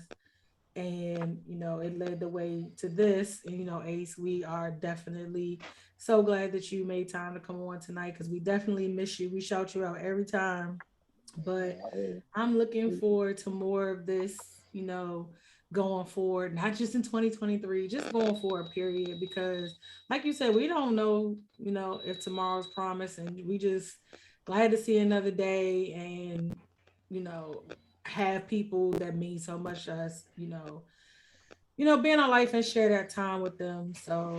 And it led the way to this. And Ace, we are definitely so glad that you made time to come on tonight because we definitely miss you. We shout you out every time, but I'm looking forward to more of this, going forward, not just in 2023, just going forward, period. Because, like you said, we don't know, if tomorrow's promise, and we just glad to see another day and, you know, have people that mean so much to us, be in our life and share that time with them. So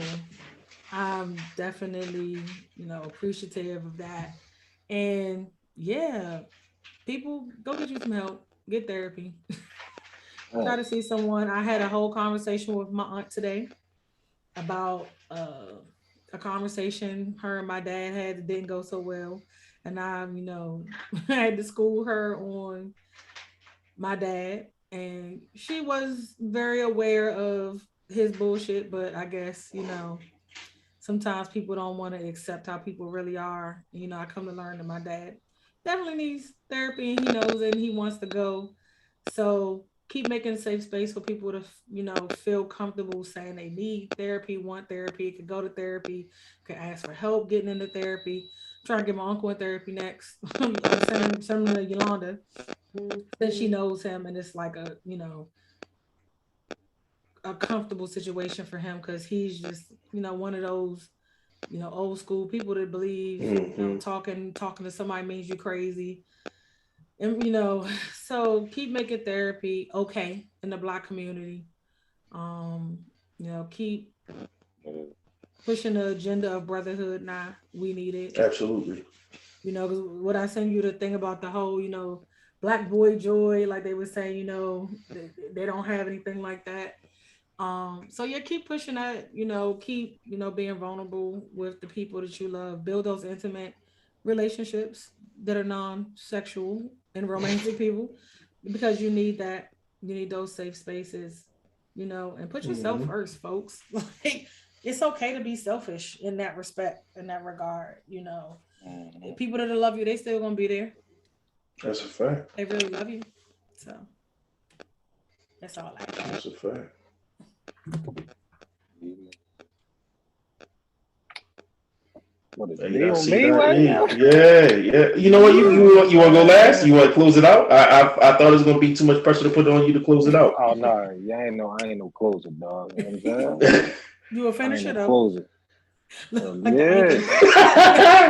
I'm definitely, appreciative of that. And yeah, people go get you some help, get therapy, try to see someone. I had a whole conversation with my aunt today about a conversation her and my dad had that didn't go so well. And I'm, I had to school her on my dad. And she was very aware of his bullshit, but I guess, sometimes people don't want to accept how people really are. I come to learn that my dad definitely needs therapy and he knows it and he wants to go. So keep making a safe space for people to, feel comfortable saying they need therapy, want therapy, could go to therapy, could ask for help getting into therapy. I'm trying to get my uncle in therapy next. I'm sending to Yolanda since she knows him and it's like a comfortable situation for him because he's just, one of those old school people that believe, Mm-hmm. talking to somebody means you crazy. And so keep making therapy okay in the Black community. Um, keep pushing the agenda of brotherhood. Nah, we need it. Absolutely. 'Cause what I send you the thing about the whole, Black boy joy, like they would say, they don't have anything like that. So yeah, keep pushing that, keep, being vulnerable with the people that you love, build those intimate relationships that are non-sexual and romantic people because you need that. You need those safe spaces, and put yourself Mm-hmm. first, folks. Like it's okay to be selfish in that respect, in that regard, The people that love you, they still gonna be there. That's a fact. They really love you. So that's all I got. That's a fact. What is Hey, me I on see me that. right now? Yeah, yeah. You know what? You want to go last? You want to close it out? I thought it was gonna be too much pressure to put on you to close it out. Oh no, yeah, I ain't no closer, dog. You know what I'm saying? You will I finish ain't it no though. closer. Like the Yeah.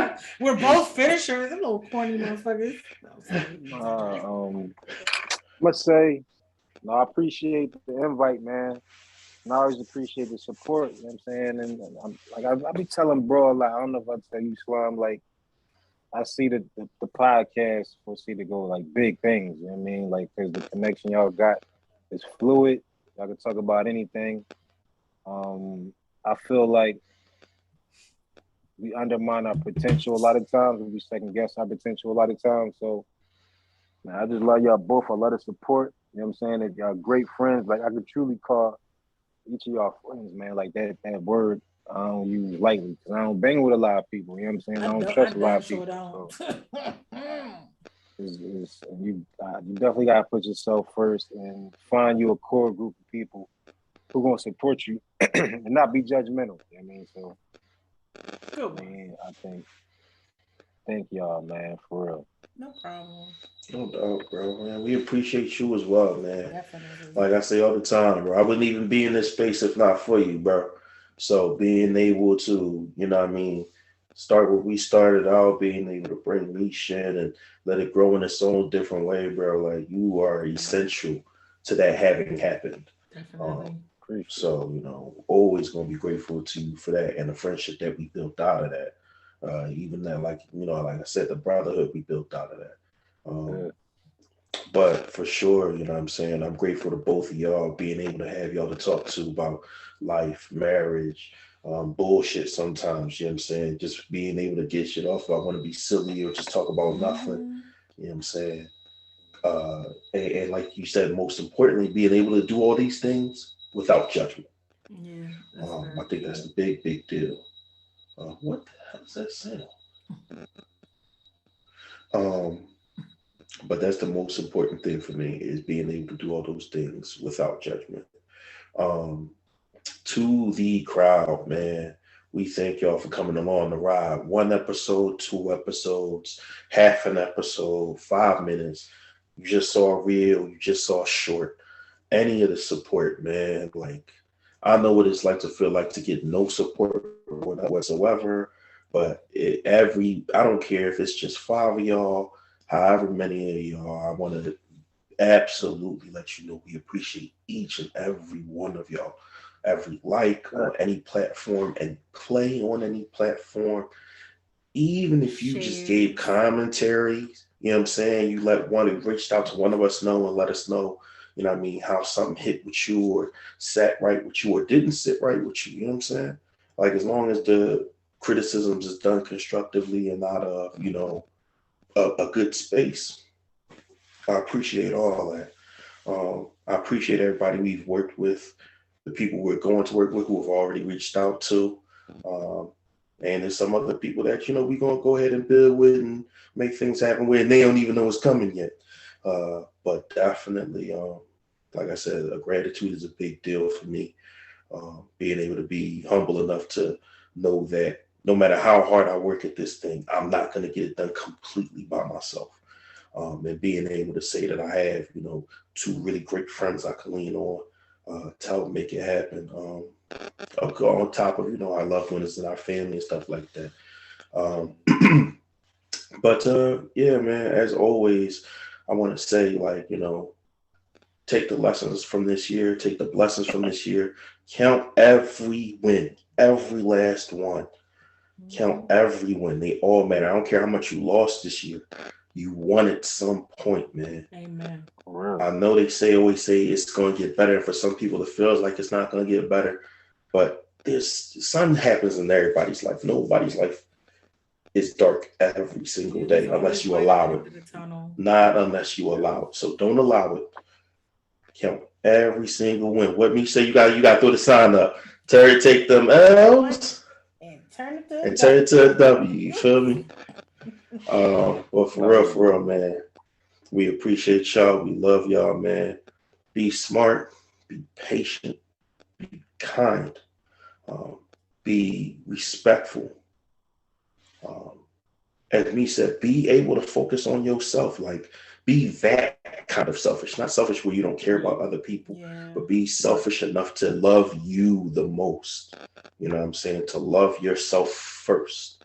Lakers. We're both finishers. Them little corny motherfuckers. Let's say, no, I appreciate the invite, man. And I always appreciate the support. You know what I'm saying? And I'm like, I be telling bro, like, I don't know if I tell you, Slum, like, I see the podcast foresee to go like big things. You know what I mean? Like, because the connection y'all got is fluid. Y'all can talk about anything. I feel like we undermine our potential a lot of times. We second guess our potential a lot of times. So, man, I just love y'all both. A lot of support. You know what I'm saying? That y'all great friends. Like, I could truly call each of y'all friends, man. Like that word I don't use lightly because I don't bang with a lot of people. You know what I'm saying? I don't trust a lot of people. So you definitely gotta put yourself first and find you a core group of people who gonna support you and not be judgmental. You know what I mean? So man, thank y'all, man, for real. No problem. No doubt, bro, man. We appreciate you as well, man. Definitely. Like I say all the time, bro. I wouldn't even be in this space if not for you, bro. So being able to, you know what I mean, start where we started out, being able to bring niche in and let it grow in its own different way, bro. Like you are essential to that having happened. Definitely. So, always gonna be grateful to you for that and the friendship that we built out of that. Even that, like, like I said, the brotherhood we built out of that. But for sure, you know what I'm saying? I'm grateful to both of y'all being able to have y'all to talk to about life, marriage, bullshit sometimes, you know what I'm saying? Just being able to get shit off. I want to be silly or just talk about nothing, you know what I'm saying? And like you said, most importantly, being able to do all these things without judgment. Yeah. I think that's the big, big deal. What the hell does that sound? But that's the most important thing for me is being able to do all those things without judgment. Um, to the crowd, man, we thank y'all for coming along the ride. 1 episode, 2 episodes, half an episode, 5 minutes. You just saw a reel, you just saw a short. Any of the support, man. Like, I know what it's like to feel like to get no support whatsoever. But I don't care if it's just 5 of y'all, however many of y'all, I want to absolutely let you know we appreciate each and every one of y'all. Every like on any platform and play on any platform, even if you just gave commentary, you know what I'm saying? You reached out to one of us know and let us know, you know what I mean, how something hit with you or sat right with you or didn't sit right with you, you know what I'm saying? Like as long as the criticisms is done constructively and not a good space, I appreciate all that. I appreciate everybody we've worked with, the people we're going to work with who have already reached out to. And there's some other people that, we're going to go ahead and build with and make things happen with, and they don't even know it's coming yet. But definitely, like I said, gratitude is a big deal for me. Being able to be humble enough to know that no matter how hard I work at this thing, I'm not going to get it done completely by myself. And being able to say that I have, two really great friends I can lean on to help make it happen. On top of, our loved ones and our family and stuff like that. But yeah, man, as always, I want to say, like, take the lessons from this year, take the blessings from this year, count every win, every last one. Count every win. They all matter. I don't care how much you lost this year. You won at some point, man. Amen. I know always say it's going to get better. And for some people, it feels like it's not going to get better. But something happens in everybody's life. Nobody's life is dark every single day unless you allow it. Not unless you allow it. So don't allow it. Count every single win. What me say? You got to throw the sign up. Terry, take them L's and turn it to a W. You feel me? But for real, man. We appreciate y'all. We love y'all, man. Be smart. Be patient. Be kind. Be respectful. As me said, be able to focus on yourself. Like, be that kind of selfish, not selfish where you don't care about other people, Yeah. but be selfish enough to love you the most. You know what I'm saying? To love yourself first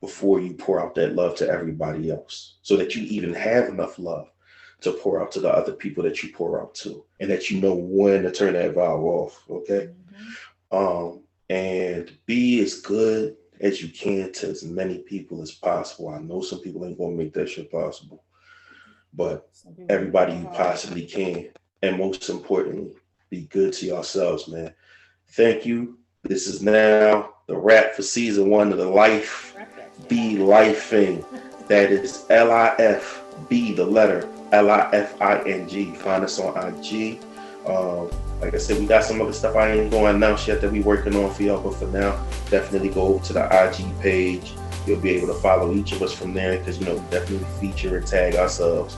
before you pour out that love to everybody else, so that you even have enough love to pour out to the other people that you pour out to, and that you know when to turn that valve off. Okay. And be as good as you can to as many people as possible. I know some people ain't gonna make that shit possible, but everybody you possibly can. And most importantly, be good to yourselves, man. Thank you. This is now the wrap for season 1 of the Life Be Lifing. That is LIFB, the letter LIFING. Find us on IG. Like I said, we got some other stuff I ain't going to announce yet that we working on for y'all, but for now, definitely go over to the IG page. You'll be able to follow each of us from there, because, you know, we definitely feature and tag ourselves.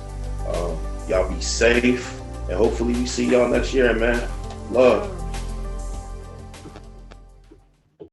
Y'all be safe, and hopefully we see y'all next year, man. Love.